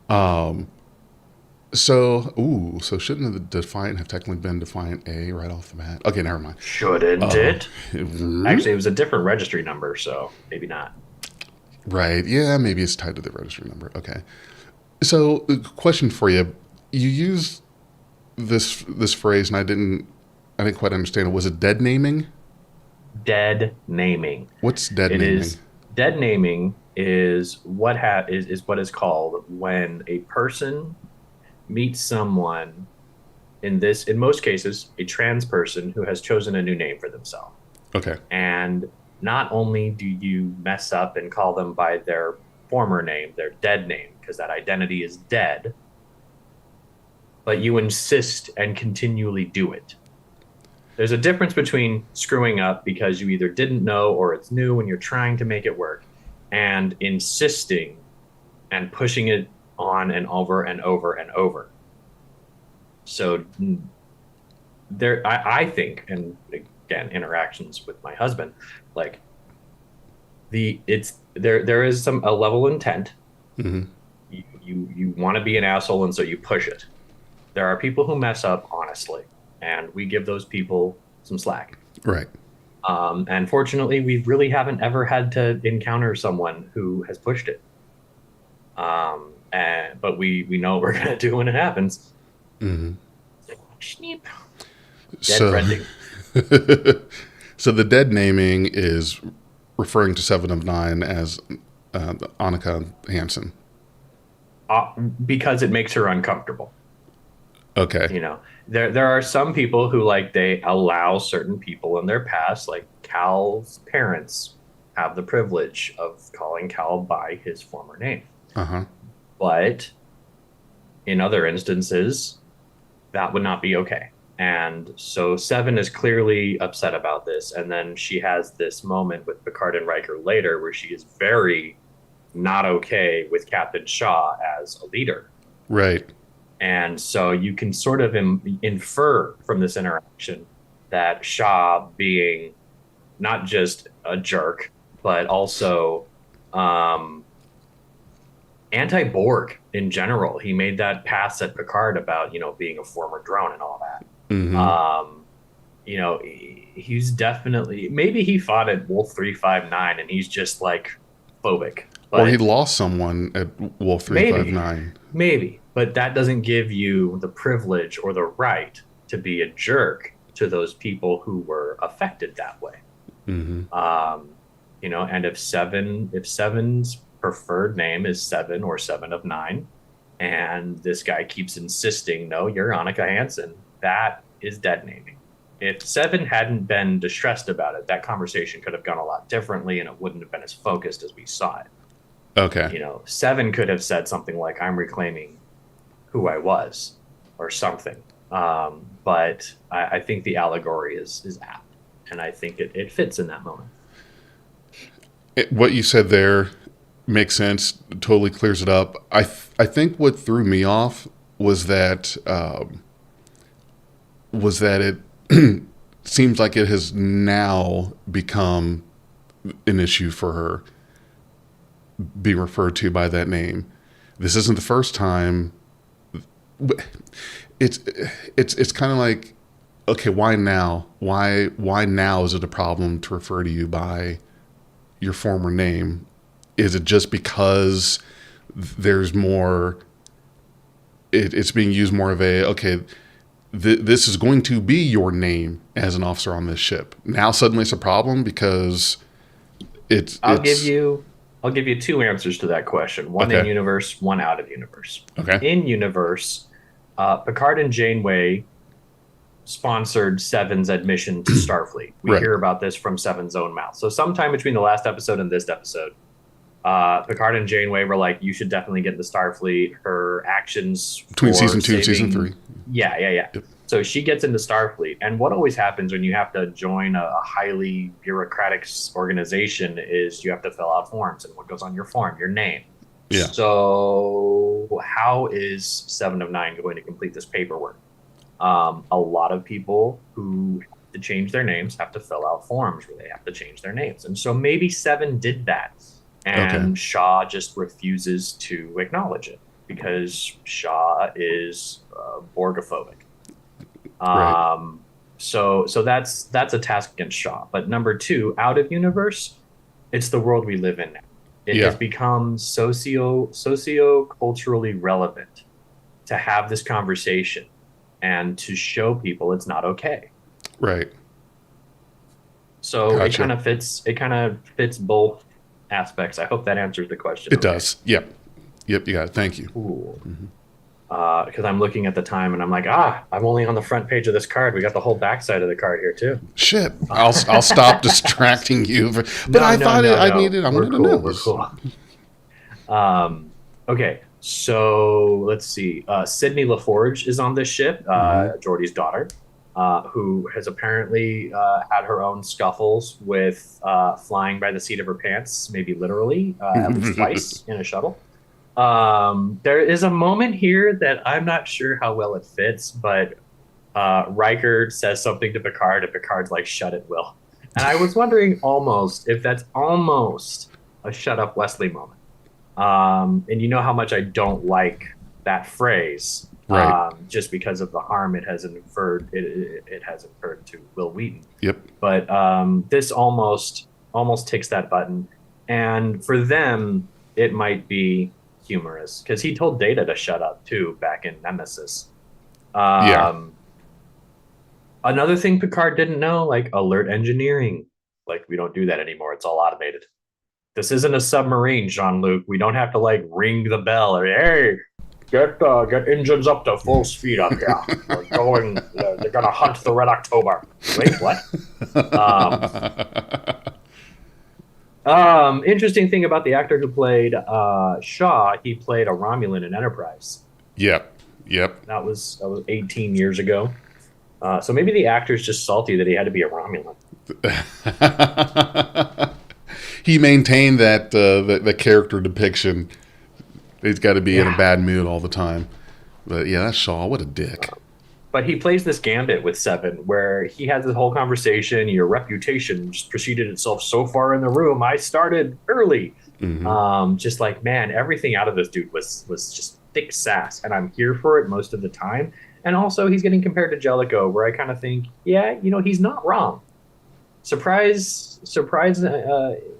Um. So shouldn't the Defiant have technically been Defiant A right off the bat? Okay, never mind. Shouldn't Uh, it? Actually, it was a different registry number, so maybe not. right. Yeah, maybe it's tied to the registry number. Okay. So, question for you: you use this phrase, and I didn't quite understand it. Was it dead naming? Dead naming. What's dead It naming? is dead naming is is what is called when a person meets someone in most cases a trans person who has chosen a new name for themselves. Okay. And not only do you mess up and call them by their former name, their dead name, because that identity is dead, but you insist and continually do it. There's a difference between screwing up because you either didn't know or it's new and you're trying to make it work, and insisting and pushing it on and over and over and over. So I think, and again, interactions with my husband, like there is a level of intent. Hmm. You want to be an asshole, and so you push it. There are people who mess up honestly, and we give those people some slack. Right. And fortunately, we really haven't ever had to encounter someone who has pushed it. But we know what we're gonna do when it happens. Hmm. Schneep. Dead So, friending. so the dead naming is referring to Seven of Nine as Annika Hansen. Because it makes her uncomfortable. Okay. You know, there are some people who like they allow certain people in their past, like Cal's parents have the privilege of calling Cal by his former name. Uh huh. But in other instances, that would not be okay. And so Seven is clearly upset about this. And then she has this moment with Picard and Riker later where she is very not okay with Captain Shaw as a leader. Right. And so you can sort of infer from this interaction that Shaw being not just a jerk, but also um, anti Borg in general. He made that pass at Picard about, being a former drone and all that. Hmm. Um, he's definitely, maybe he fought at Wolf 359 and he's just like phobic, Or he but lost someone at Wolf maybe, 359. maybe, but that doesn't give you the privilege or the right to be a jerk to those people who were affected that way. Hmm. And if Seven's preferred name is Seven or Seven of Nine, and this guy keeps insisting, no, you're Annika Hansen, that is dead naming. If Seven hadn't been distressed about it, that conversation could have gone a lot differently and it wouldn't have been as focused as we saw it. Okay. Seven could have said something like, I'm reclaiming who I was or something. But I think the allegory is apt. And I think it fits in that moment. What you said there makes sense. Totally clears it up. I think what threw me off was that it seems like it has now become an issue for her being referred to by that name. This isn't the first time. It's kind of like, okay, why now? Why now is it a problem to refer to you by your former name? Is it just because there's more? It's being used more of a, okay, this is going to be your name as an officer on this ship. Now suddenly it's a problem because I'll give you two answers to that question. One in okay. universe, one out of universe. Okay. In universe, Picard and Janeway sponsored Seven's admission to Starfleet. We Right. hear about this from Seven's own mouth. So sometime between the last episode and this episode, Picard and Janeway were like, "You should definitely get into Starfleet." Her actions Between for season 2 and season saving, 3. yeah. Yep. So she gets into Starfleet, and what always happens when you have to join a highly bureaucratic organization is you have to fill out forms, and what goes on your form, your name. Yeah. So how is Seven of Nine going to complete this paperwork? A lot of people who have to change their names have to fill out forms where they have to change their names. And so maybe Seven did that. Okay. And Shaw just refuses to acknowledge it because Shaw is Borgophobic. Right. So that's a task against Shaw. But number two, out of universe, it's the world we live in now. It has Yeah. become socio culturally relevant to have this conversation and to show people it's not okay. Right. So Gotcha. it kind of fits both aspects. I hope that answers the question It okay. does. Yep. Yep. You got it. Thank you. Cool. Because I'm looking at the time and I'm like, I'm only on the front page of this card. We got the whole backside of the card here too. Shit. I'll stop distracting you. But No, I no, thought no, I no. needed. I We're wanted to know cool. We're this. cool. Okay, so let's see. Sydney LaForge is on this ship, Mm-hmm. Geordie's daughter, who has apparently had her own scuffles with flying by the seat of her pants, maybe literally, at least twice in a shuttle. There is a moment here that I'm not sure how well it fits, but Riker says something to Picard, and Picard's like, "Shut it, Will." And I was wondering almost if that's almost a "Shut up, Wesley" moment. And you know how much I don't like that phrase, Right. just because of the harm it has inferred to Will Wheaton. Yep. But this almost ticks that button, and for them, it might be humorous because he told Data to shut up too back in Nemesis. Yeah. Um, Another thing Picard didn't know, like alert engineering, like we don't do that anymore. It's all automated. This isn't a submarine, Jean-Luc. We don't have to like ring the bell or hey, get engines up to full speed up here. We're going. They're gonna hunt the Red October. Wait, what? Um, Interesting thing about the actor who played Shaw. He played a Romulan in Enterprise. Yep. Yep. That was 18 years ago. So maybe the actor's just salty that he had to be a Romulan. He maintained that the character depiction. He's got to be in a Yeah. bad mood all the time. But yeah, that's Shaw. What a dick. But he plays this gambit with Seven, where he has this whole conversation. Your reputation just preceded itself so far in the room. I started early. Mm-hmm. Just like man, everything out of this dude was just thick sass, and I'm here for it most of the time. And also, he's getting compared to Jellicoe, where I kind of think, yeah, he's not wrong. Surprise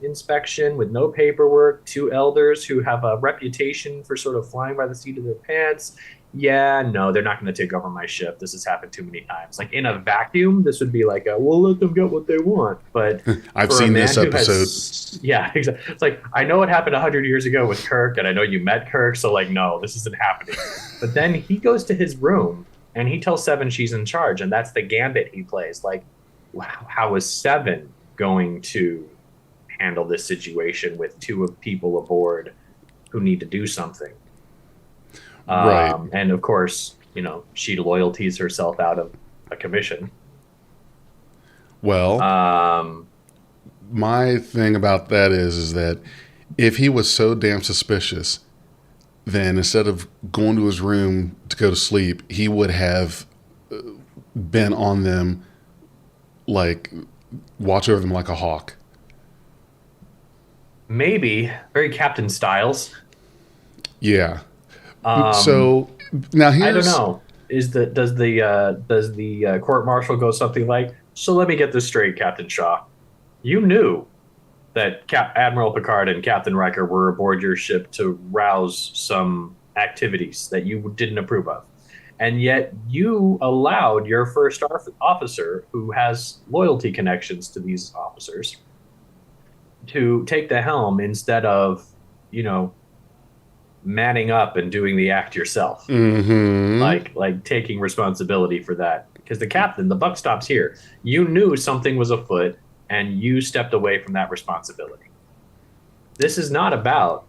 inspection with no paperwork, two elders who have a reputation for sort of flying by the seat of their pants. Yeah, no, they're not going to take over my ship. This has happened too many times. Like in a vacuum, this would be like, we'll let them get what they want. But I've for a seen man this who episode. yeah, exactly. It's like I know it happened 100 years ago with Kirk, and I know you met Kirk, so like, no, this isn't happening. But then he goes to his room and he tells Seven she's in charge, and that's the gambit he plays. Like, wow, how is Seven going to handle this situation with two of people aboard who need to do something? Right. And of course, she loyalties herself out of a commission. Well, Um, my thing about that is that if he was so damn suspicious, then instead of going to his room to go to sleep, he would have been on them, like watch over them like a hawk. Maybe very Captain Styles. Yeah. Um, So now I don't here's know. Does the court martial go something like? So let me get this straight, Captain Shaw. You knew that Admiral Picard and Captain Riker were aboard your ship to rouse some activities that you didn't approve of. And yet you allowed your first officer, who has loyalty connections to these officers, to take the helm instead of, you know, manning up and doing the act yourself. mm-hmm. Like taking responsibility for that. Because the captain, the buck stops here. You knew something was afoot and you stepped away from that responsibility. This is not about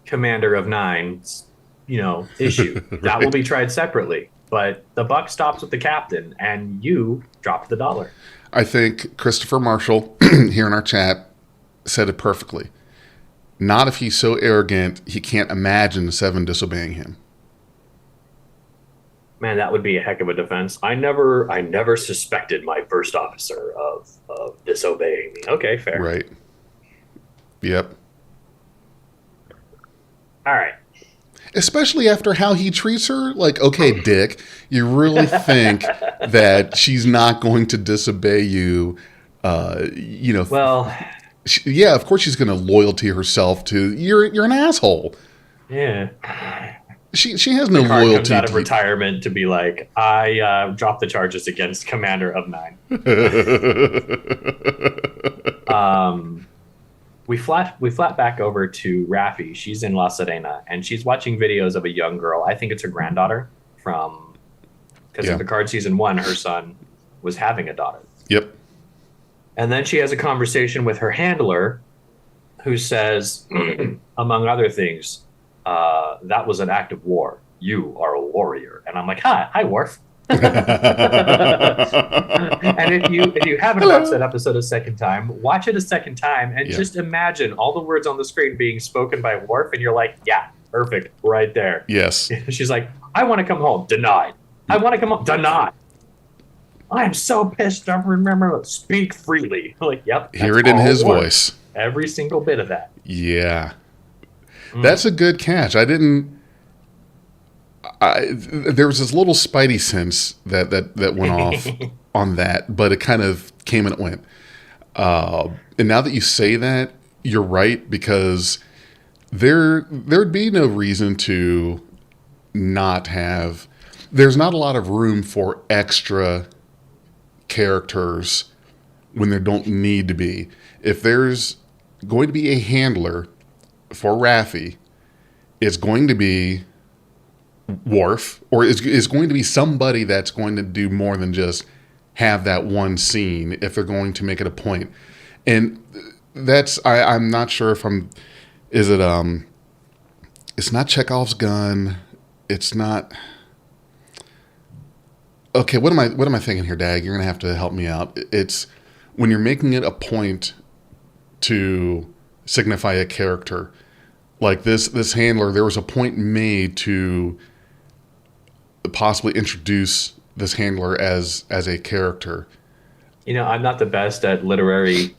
Commander of Nine's, issue. That will Right. be tried separately. But the buck stops with the captain and you dropped the dollar. I think Christopher Marshall here in our chat said it perfectly. Not if he's so arrogant he can't imagine the Seven disobeying him. Man, that would be a heck of a defense. I never suspected my first officer of disobeying me. Okay, fair. Right. Yep. All right. Especially after how he treats her. Like, okay, Dick, you really think that she's not going to disobey you? Well, yeah, of course she's going to loyalty herself to you're an asshole. yeah. She has no Picard loyalty comes out of to retirement to be like, I dropped the charges against Commander of 9. We flat back over to Raffi. She's in La Serena, and she's watching videos of a young girl. I think it's her granddaughter because in Picard season 1, her son was having a daughter. Yep. And then she has a conversation with her handler, who says, among other things, that was an act of war. You are a warrior. And I'm like, hi, Worf. And if you haven't watched that episode a second time, watch it a second time and just imagine all the words on the screen being spoken by Worf, and you're like, yeah, perfect, right there. Yes. She's like, I want to come home. Denied. I want to come home. Denied. I am so pissed. I remember. Speak freely. Like, yep. Hear it in his voice. Every single bit of that. Yeah. That's a good catch. There was this little spidey sense that went off on that, but it kind of came and it went. And now that you say that, you're right, because there'd be no reason to not have. There's not a lot of room for extra characters when there don't need to be. If there's going to be a handler for Raffi, it's going to be Worf, or is going to be somebody that's going to do more than just have that one scene if they're going to make it a point. And that's I'm not sure if it's not Chekhov's gun, it's not. Okay, what am I thinking here, Dag? You're gonna have to help me out. It's when you're making it a point to signify a character. Like this handler, there was a point made to possibly introduce this handler as a character. I'm not the best at literary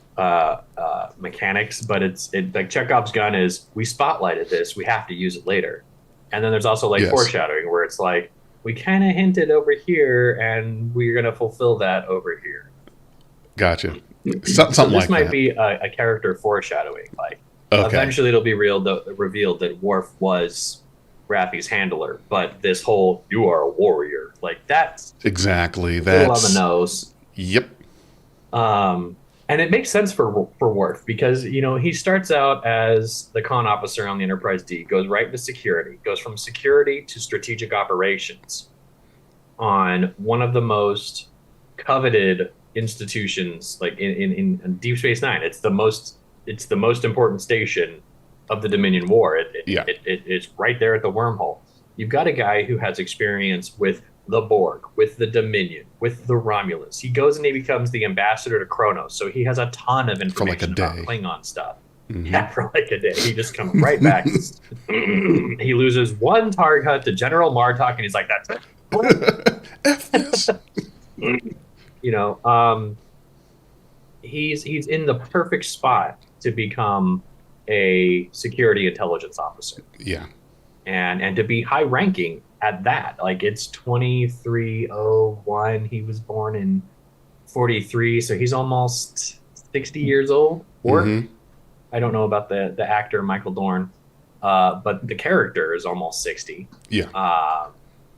mechanics, but it's like Chekhov's gun is, we spotlighted this, we have to use it later. And then there's also foreshadowing, where it's like, we kind of hinted over here and we're going to fulfill that over here. Gotcha. Something like that. This might be a character foreshadowing. Like, eventually it'll be revealed that Worf was Raffi's handler, but this whole "you are a warrior," like that's exactly a little on the nose. Yep. And it makes sense for Worf, because he starts out as the con officer on the Enterprise D, goes right into security, goes from security to strategic operations on one of the most coveted institutions, like in Deep Space Nine. It's the most important station of the Dominion War. It's right there at the wormhole. You've got a guy who has experience with the Borg, with the Dominion, with the Romulans. He goes and he becomes the ambassador to Kronos, so he has a ton of information about Klingon stuff. Mm-hmm. Yeah, for like a day. He just comes right back. He loses one Targ hut to General Martok, and he's like, that's it. F this. He's in the perfect spot to become a security intelligence officer. Yeah. And to be high ranking at that. Like, it's 2301. He was born in 43, so he's almost 60 years old. Or I don't know about the actor Michael Dorn, but the character is almost 60. Yeah.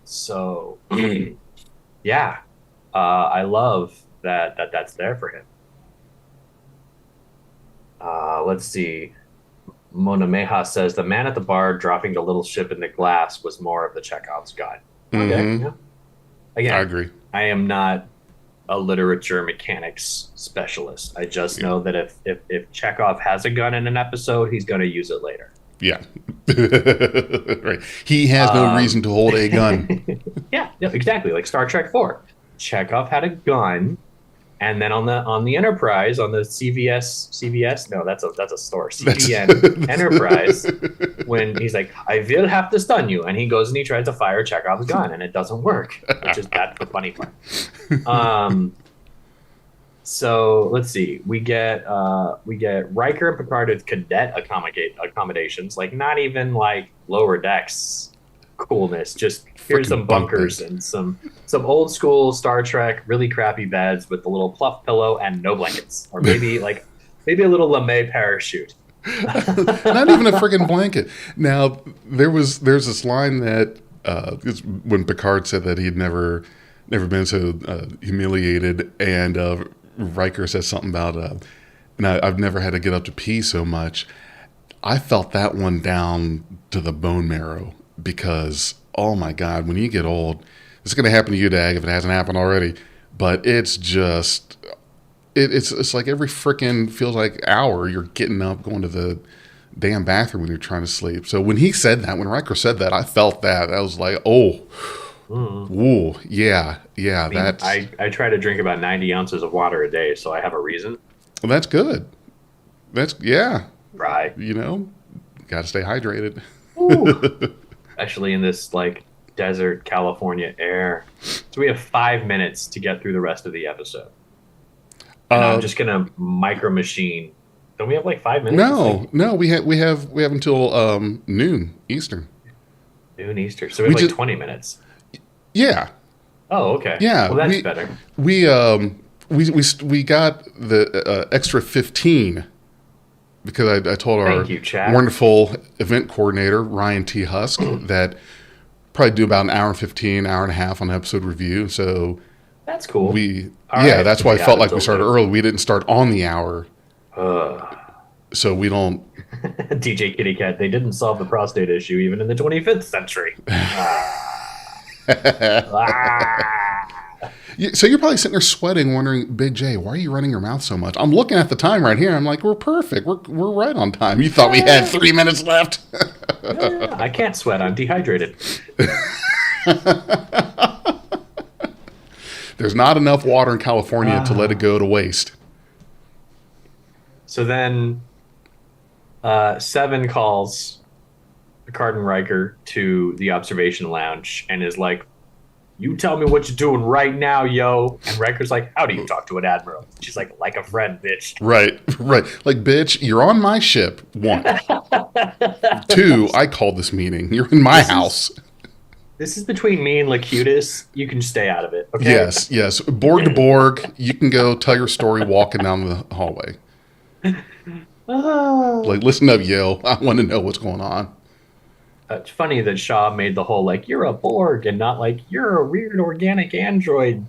So yeah, I love that's there for him. Let's see. Mona Meha says the man at the bar dropping the little ship in the glass was more of the Chekhov's gun. Okay. Yeah. Again, I agree. I am not a literature mechanics specialist. I just know that if Chekhov has a gun in an episode, he's going to use it later. Yeah. Right. He has no reason to hold a gun. Yeah, exactly. Like Star Trek 4. Chekhov had a gun And then on the Enterprise, on the CVS, no, that's a store, That's CGN Enterprise, when he's like, I will have to stun you, and he goes and he tries to fire Chekhov's gun, and it doesn't work, which is that's the funny part. Um, so let's see, we get Riker and Picard with cadet accommodations, like not even like lower decks coolness. Just here's freaking some bunk bunkers bed. and some old school Star Trek, really crappy beds with the little pluff pillow and no blankets, or maybe a little lame parachute. Not even a freaking blanket. Now there's this line that when Picard said that he'd never been so humiliated, and Riker says something about and I've never had to get up to pee so much. I felt that one down to the bone marrow because oh my god, when you get old, it's going to happen to you, Dag, if it hasn't happened already. But it's just it's like every freaking feels like hour you're getting up, going to the damn bathroom when you're trying to sleep. So when he said that, when Riker said that, I felt that. I was like, oh, ooh, yeah, I mean, that's I try to drink about 90 ounces of water a day, so I have a reason. well, that's good. That's yeah, Right. you know, got to stay hydrated. Ooh. Especially in this like desert California air. So we have 5 minutes to get through the rest of the episode. And I'm Uh, just gonna micro machine. Don't we have like 5 minutes? It's like no, we have until noon Eastern. noon Easter. So we We have like just 20 minutes. yeah, Oh, okay. yeah. Well, that's better. We got the extra 15 because I told our Thank you, chat. wonderful event coordinator Ryan T. Husk that probably do about an hour and 15, hour and a half on episode review. So That's cool. we All yeah, right. that's So why I we have felt like we until started noon. early. We didn't start on the hour, Ugh. so we don't. DJ Kitty Cat, they didn't solve the prostate issue even in the 25th century. Ah. So you're probably sitting there sweating, wondering, Big J, why are you running your mouth so much? I'm looking at the time right here. I'm like, we're perfect. We're right on time. You thought we had 3 minutes left. I can't sweat. I'm dehydrated. There's not enough water in California to let it go to waste. So then Seven calls Picard and Riker to the observation lounge and is like, you tell me what you're doing right now, yo. And Riker's like, how do you talk to an admiral? She's like a friend, bitch. Right, right. Like, bitch, you're on my ship. One. Two, I called this meeting. You're in my house. This is between me and Locutus. You can stay out of it, okay? Yes, yes. Borg to Borg, you can go tell your story walking down the hallway. Like, listen up, yo. I want to know what's going on. It's funny that Shaw made the whole like you're a Borg and not like you're a weird organic android.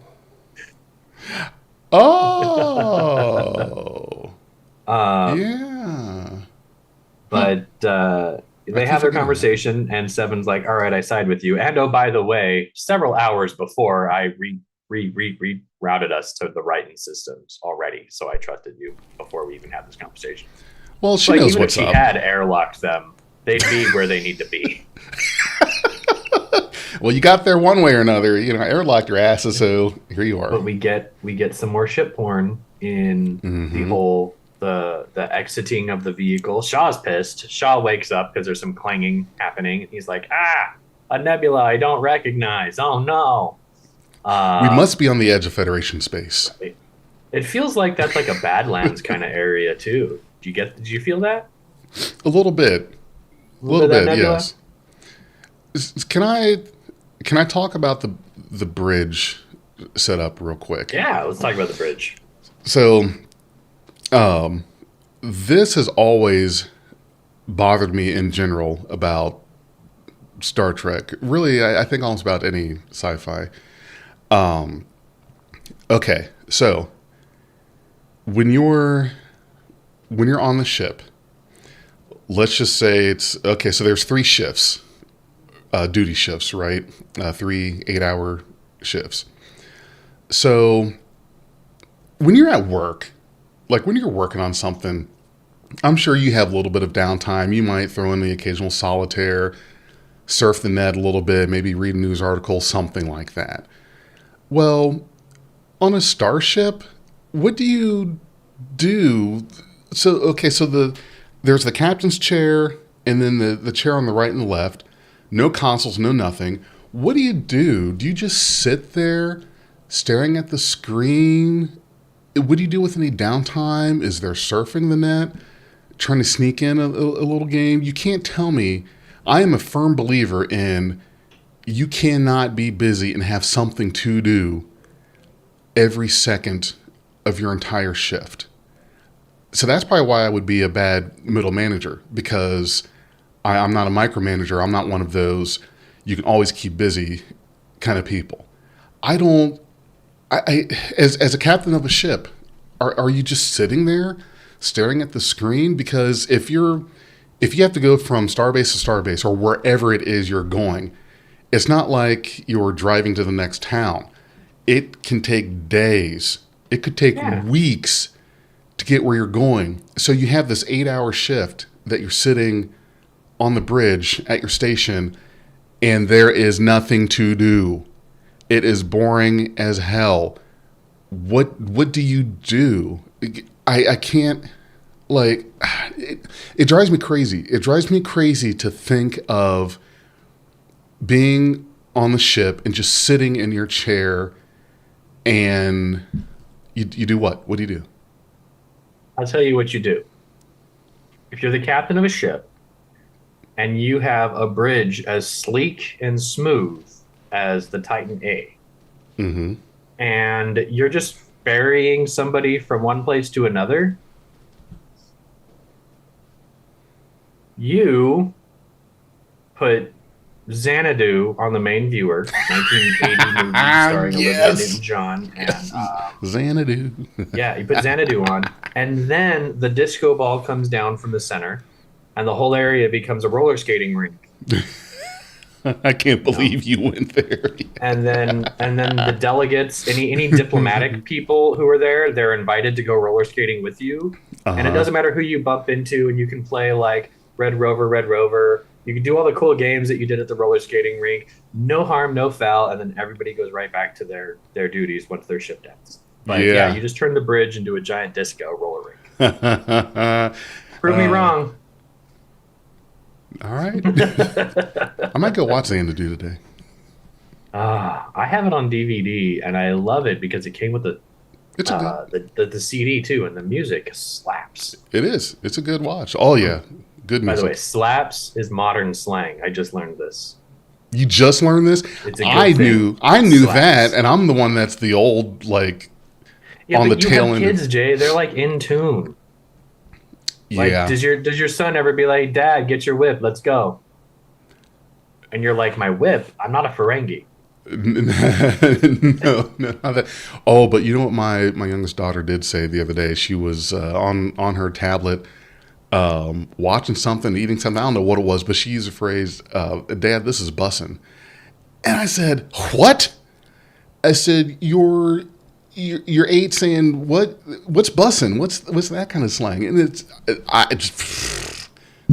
Oh. Um, Yeah. but they keep have their forgetting conversation, and Seven's like, "All right, I side with you." And oh, by the way, several hours before I rerouted us to the Righton systems already, so I trusted you before we even had this conversation. Well, she Like knows even if what's she up. had airlocked them, they'd be where they need to be. Well, you got there one way or another. You know, airlocked your asses, so here you are. But we get some more ship porn in the whole the exiting of the vehicle. Shaw's pissed. Shaw wakes up because there's some clanging happening. He's like, a nebula I don't recognize. Oh no. We must be on the edge of Federation space. It feels like that's like a Badlands kind of area too. Did you feel that? A little bit. A little of that bit, nebula? yes. Can I talk about the bridge setup real quick? Yeah, let's talk about the bridge. So, this has always bothered me in general about Star Trek. Really, I think almost about any sci-fi. Okay, so when you're on the ship, let's just say it's okay. So there's 3 shifts, duty shifts, right? 3 8-hour shifts. So when you're at work, like when you're working on something, I'm sure you have a little bit of downtime. You might throw in the occasional solitaire, surf the net a little bit, maybe read a news article, something like that. Well, on a starship, what do you do? So okay, so there's the captain's chair, and then the chair on the right and the left. No consoles, no nothing. What do you do? Do you just sit there staring at the screen? What do you do with any downtime? Is there surfing the net? Trying to sneak in a little game? You can't tell me. I am a firm believer in you cannot be busy and have something to do every second of your entire shift. So that's probably why I would be a bad middle manager, because I'm not a micromanager. I'm not one of those you can always keep busy kind of people. I don't. As a captain of a ship, are you just sitting there staring at the screen? Because if you have to go from starbase to starbase or wherever it is you're going, it's not like you're driving to the next town. It can take days. It could take weeks to get where you're going. So you have this 8-hour shift that you're sitting on the bridge at your station, and there is nothing to do. It is boring as hell. What do you do? I can't, like, it drives me crazy. It drives me crazy to think of being on the ship and just sitting in your chair, and you do what? What do you do? I'll tell you what you do. If you're the captain of a ship and you have a bridge as sleek and smooth as the Titan A, Mm-hmm. and you're just ferrying somebody from one place to another, you put Xanadu on the main viewer, 1980 movie starring Olivia Newton-John, and Xanadu. yeah, you put Xanadu on, and then the disco ball comes down from the center, and the whole area becomes a roller skating rink. I can't believe you went there. And then the delegates, any diplomatic people who are there, they're invited to go roller skating with you. And it doesn't matter who you bump into, and you can play like Red Rover, Red Rover. You can do all the cool games that you did at the roller skating rink. No harm, no foul, and then everybody goes right back to their duties once their shift ends. But yeah, you just turn the bridge into a giant disco roller rink. Prove me wrong. All right. I might go watch Xanadu today. I have it on DVD, and I love it because it came with the CD too, and the music slaps. It is. It's a good watch. Oh yeah, good music. By the way, slaps is modern slang. I just learned this. You just learned this? I knew that, and I'm the one that's the old, like, on the tail end. Kids, Jay, they're like in tune. Like, yeah. Does your son ever be like, Dad, get your whip, let's go? And you're like, my whip? I'm not a Ferengi. No, not that. Oh, but you know what my youngest daughter did say the other day? She was on her tablet watching something, eating something. I don't know what it was, but she used the phrase, Dad, this is bussin'. And I said, what? I said, you're 8 saying, what's bussin'? What's that kind of slang? And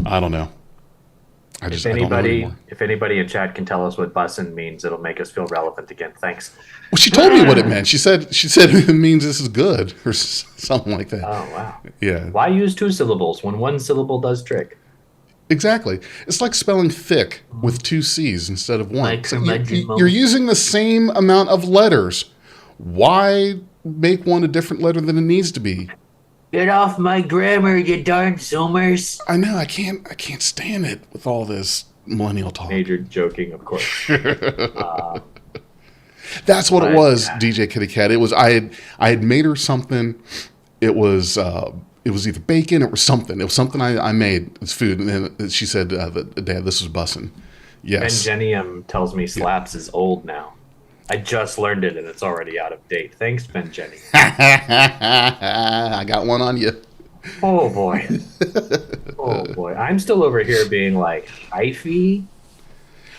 I don't know. If anybody in chat can tell us what bussin' means, it'll make us feel relevant again. Thanks. Well, she told me what it meant. She said it means this is good or something like that. Oh, wow. Yeah. Why use 2 syllables when 1 syllable does trick? Exactly. It's like spelling thick with 2 C's instead of 1. Like you're using the same amount of letters. Why make one a different letter than it needs to be? Get off my grammar, you darn zoomers. I know. I can't stand it with all this millennial talk. Major joking, of course. That's what it was, DJ Kitty Cat. It was I had made her something. It was either bacon or something. It was something I made. It's food, and then she said, "Dad, this is bussin'." Yes. Bengenium tells me slaps is old now. I just learned it, and it's already out of date. Thanks, Bengenium. I got one on you. Oh boy. Oh boy. I'm still over here being like hyphy.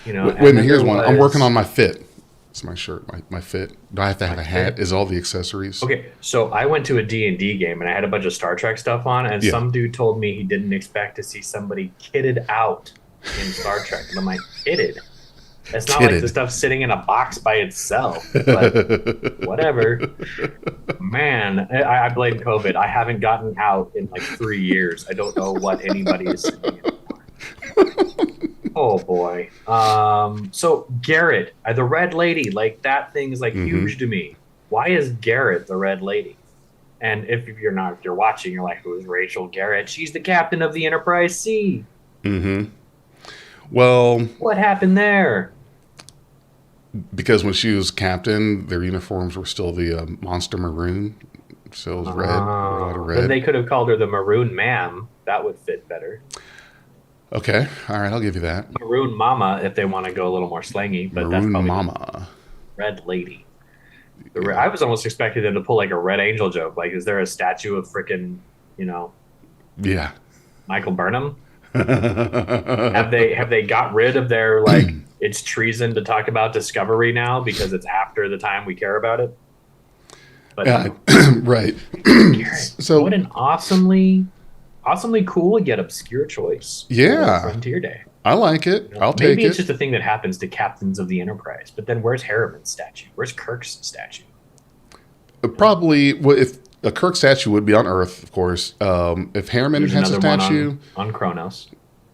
You know. Wait a minute. Here's one. I'm working on my fit. It's my shirt, my fit. Do I have to have a hat? Is all the accessories? Okay, so I went to a D&D game, and I had a bunch of Star Trek stuff on, and some dude told me he didn't expect to see somebody kitted out in Star Trek. And I'm like, kitted? It's not like the Kitted. stuff sitting in a box by itself, but whatever. Man, I blame COVID. I haven't gotten out in like 3 years. I don't know what anybody is saying anymore. Oh boy. So Garrett, the Red Lady, like that thing is like Mm-hmm. huge to me. Why is Garrett the Red Lady? And if you're watching, you're like, who is Rachel Garrett? She's the captain of the Enterprise C. Mm-hmm. Well, What happened there? because when she was captain, their uniforms were still the monster maroon. So it was red, a lot of Oh, then red. they could have called her the Maroon Ma'am. That would fit better. Okay, all right, I'll give you that. Maroon Mama, if they want to go a little more slangy, but that's Maroon probably the Mama. Red Lady. Yeah. I was almost expecting them to pull like a Red Angel joke. Like, is there a statue of freaking, you know, Yeah. Michael Burnham? Have they got rid of their like it's treason to talk about Discovery now because it's after the time we care about it? But Yeah, no. right. Garrett, So what an awesomely cool yet obscure choice. yeah, For Frontier Day. I like it. You know, I'll take maybe it's it. just a thing that happens to captains of the Enterprise. But then where's Harriman's statue? Where's Kirk's statue? Probably, well, if a Kirk statue would be on Earth, of course. If Harriman There's has a another one statue, on Kronos.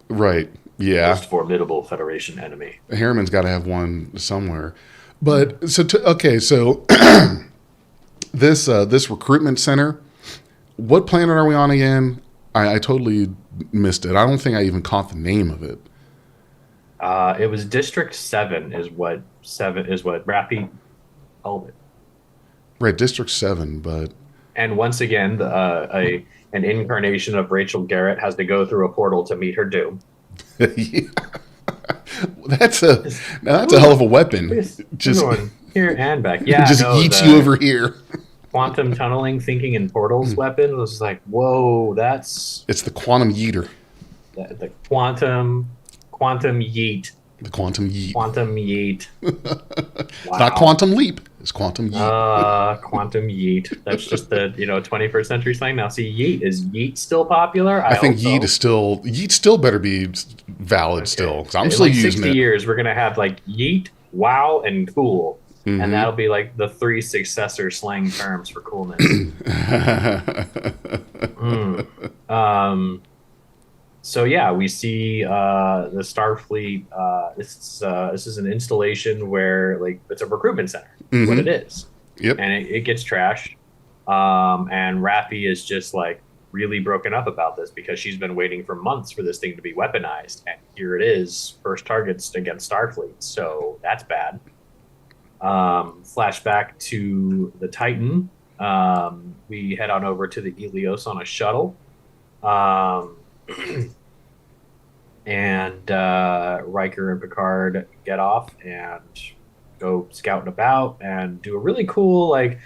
right? Yeah, Most formidable Federation enemy. Harriman's got to have one somewhere. But okay, so this recruitment center, what planet are we on again? I totally missed it. I don't think I even caught the name of it. It was District 7 is what Rappy called it. Right, District 7, but And once again, an incarnation of Rachel Garrett has to go through a portal to meet her doom. yeah. That's a hell of a weapon. Just going here and back. Yeah, just no, yeets you over here. quantum tunneling, thinking in portals weapon was like, whoa, that's It's the quantum yeeter. the quantum yeet. The quantum yeet. Quantum yeet. It's not quantum leap. It's quantum yeet. Quantum yeet. That's just the 21st century slang now. See, is yeet still popular? I think hope so. yeet still better be valid still. 'Cause I'm In still like using 60 it. years, we're gonna have like yeet, wow, and cool, Mhm. and that'll be like the 3 successor slang terms for coolness. So yeah, we see the Starfleet. This is an installation where like it's a recruitment center. Is what it is. Yep. And it gets trashed. And Raffi is just like really broken up about this because she's been waiting for months for this thing to be weaponized, and here it is, first targets against Starfleet. So that's bad. Flashback to the Titan. We head on over to the Helios on a shuttle. And Riker and Picard get off and go scouting about and do a really cool like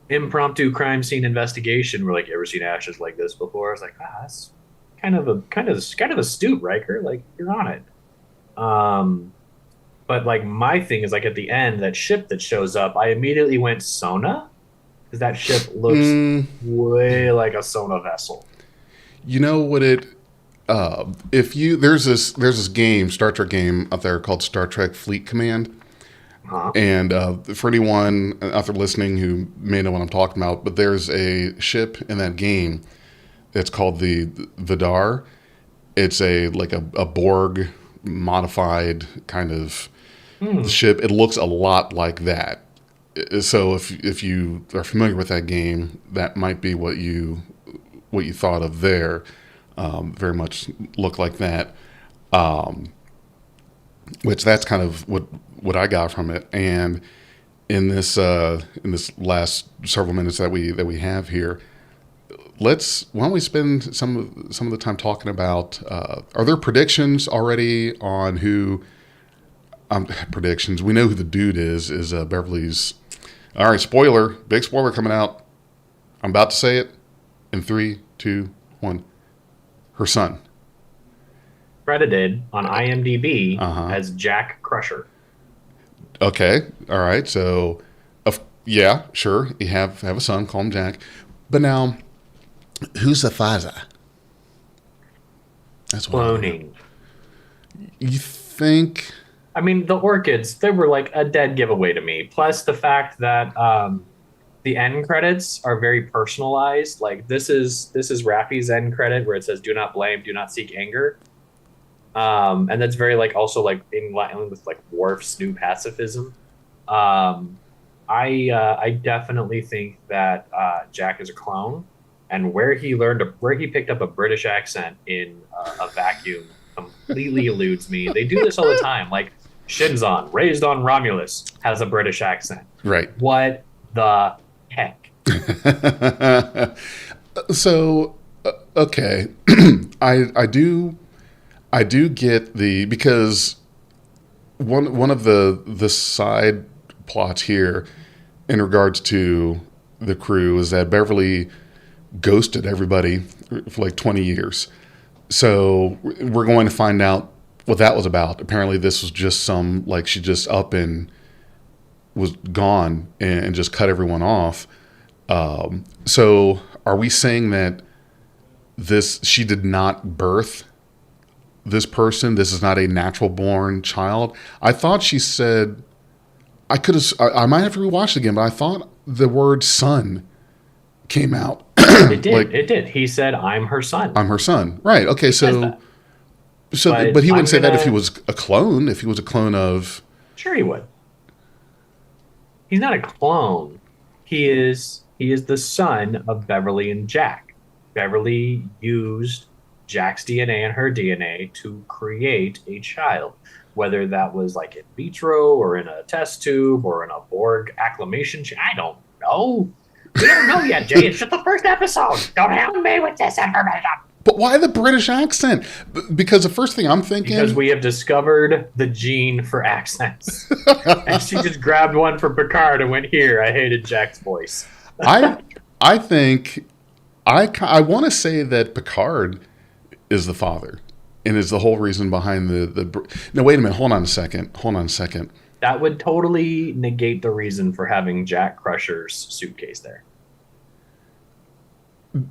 impromptu crime scene investigation. We're like, you ever seen ashes like this before? I was like, that's kind of astute, Riker. Like, you're on it. But like my thing is like at the end, that ship that shows up, I immediately went Sona because that ship looks way like a Sona vessel. You know what it? There's this game, Star Trek game out there called Star Trek Fleet Command. Huh? And for anyone out there listening who may know what I'm talking about, but there's a ship in that game. It's called the Vidar. It's a Borg modified kind of ship. It looks a lot like that. So if you are familiar with that game, that might be what you thought of there. Very much look like that. Which that's kind of what I got from it. And in this last several minutes that we have here, why don't we spend some of the time talking about are there predictions already on who predictions? We know who the dude is Beverly's. All right, big spoiler coming out. I'm about to say it in 3, 2, 1. Her son. Credited on IMDb as Jack Crusher. Okay, all right. So, yeah, sure. You have a son, call him Jack. But now, who's the father? That's what Cloning. you think. I mean, the orchids, they were like a dead giveaway to me. Plus the fact that the end credits are very personalized. Like this is Raffi's end credit where it says "Do not blame, do not seek anger," and that's very like also like in line with like Worf's new pacifism. Um, I definitely think that Jack is a clone, and where he picked up a British accent in a vacuum completely eludes me. They do this all the time. Like Shinzon, raised on Romulus, has a British accent. Right. What the heck? So, okay, I do get the because one of the side plots here in regards to the crew is that Beverly ghosted everybody for like 20 years. So we're going to find out what that was about. Apparently, this was just some like she just up and was gone and just cut everyone off. So are we saying that this she did not birth this person? This is not a natural born child. I thought she said I could have. I might have to rewatch it again, but I thought the word son came out. It did. Like It did. He said, "I'm her son." I'm her son. Right. Okay. He says So that. but But he I'm wouldn't say that if he gonna. was a clone. If he was a clone of Sure, he would. He's not a clone. He is the son of Beverly and Jack. Beverly used Jack's DNA and her DNA to create a child, whether that was like in vitro or in a test tube or in a Borg acclimation. I don't know. We don't know yet, Jay. It's just the first episode. Don't help me with this information. But why the British accent? Because the first thing I'm Because thinking, we have discovered the gene for accents. And she just grabbed one for Picard and went, here. I hated Jack's voice. I I think I want to say that Picard is the father and is the whole reason behind the. No, wait a minute. Hold on a second. Hold on a second. That would totally negate the reason for having Jack Crusher's suitcase there.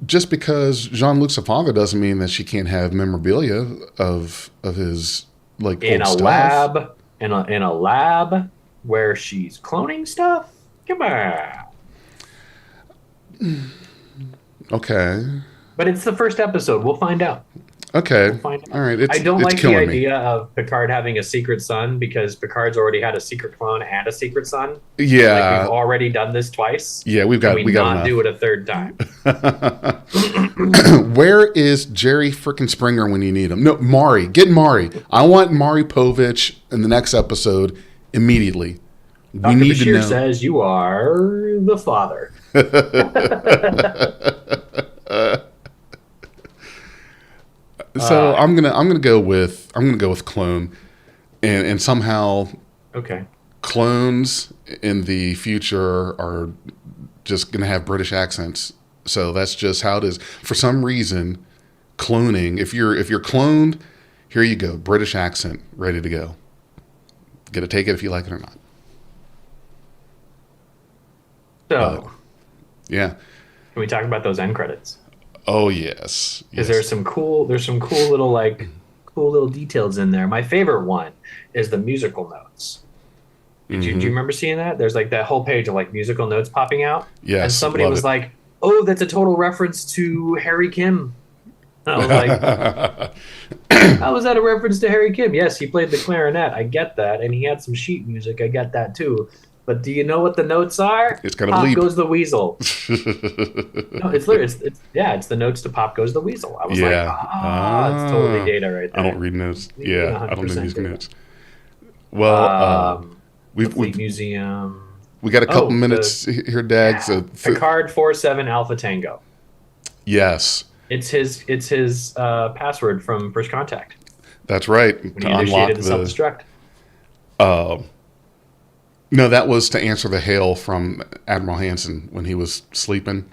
Just because Jean-Luc's a father doesn't mean that she can't have memorabilia of his like In old a stuff. lab, in a lab where she's cloning stuff? Come on. Okay. But it's the first episode. We'll find out. Okay. We'll find All out. right. I don't It's like the killing me. idea of Picard having a secret son because Picard's already had a secret clone and a secret son. Like we've Yeah. already done this twice. Yeah. Can we We got not do enough. it a third time? Where is Jerry frickin' Springer when you need him? No, Mari. Get Mari. I want Mari Povich in the next episode immediately. We Dr. need to Bashir know. says you are the father. So Uh, I'm gonna go with clone, and somehow okay. clones in the future are just gonna have British accents. So that's just how it is. For some reason, cloning. If you're cloned, here you go, British accent, ready to go. Get to take it if you like it or not. But So, yeah. can we talk about those end credits? Oh yes, Because yes. there's some cool little like cool little details in there. My favorite one is the musical notes. Do you Hmm. remember seeing that? There's like that whole page of like musical notes popping out, and Yes, somebody love was it. like, "Oh, that's a total reference to Harry Kim." And I was like, "How was that a reference to Harry Kim?" Yes, he played the clarinet. I get that, and he had some sheet music. I get that too. But do you know what the notes are? It's got a Pop bleep. goes the weasel. No, it's literally it's yeah, it's the notes to Pop Goes the Weasel. I was like, Yeah. it's totally Ah. data right I don't there. read notes. Completely Yeah, I don't know 100% music data. notes. Well, The we've Fleet we've Museum. we got a couple Oh, minutes here, Dag. yeah, Picard 47 Alpha Tango. Yes, It's his password from First Contact that's right. when To he unlock initiated the self the destruct. no, that was to answer the hail from Admiral Hansen when he was sleeping.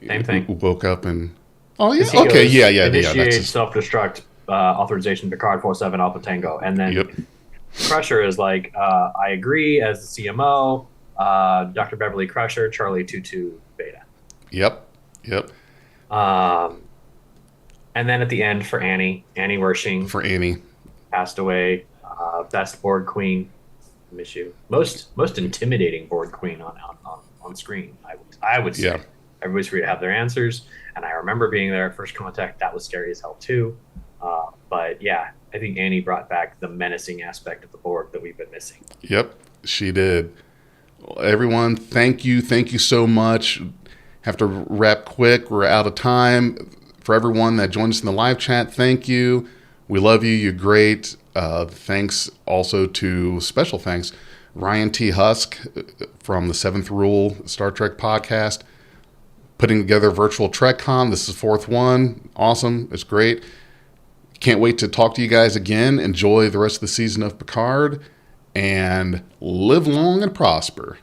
Same He thing. woke up and oh yeah, Because he okay, goes yeah. That's initiate his, self destruct authorization Picard 47 Alpha Tango, and then yep, Crusher is like, I agree as the CMO. Dr. Beverly Crusher, Charlie 22 Beta. yep, yep. Um, and then at the end for Annie Wershing For Annie, passed away Best board queen. Miss you. Most intimidating board queen on screen. I would say. Yeah. Everybody's free to have their answers, and I remember being there at first contact. That was scary as hell too. But yeah, I think Annie brought back the menacing aspect of the board that we've been missing. Yep, she did. Well, everyone, thank you. Thank you so much. Have to wrap quick. We're out of time. For everyone that joined us in the live chat, thank you. We love you. You're great. Thanks also to special thanks, Ryan T. Husk from the Seventh Rule Star Trek podcast, putting together virtual TrekCon. This is the fourth one. Awesome. It's great. Can't wait to talk to you guys again. Enjoy the rest of the season of Picard and live long and prosper.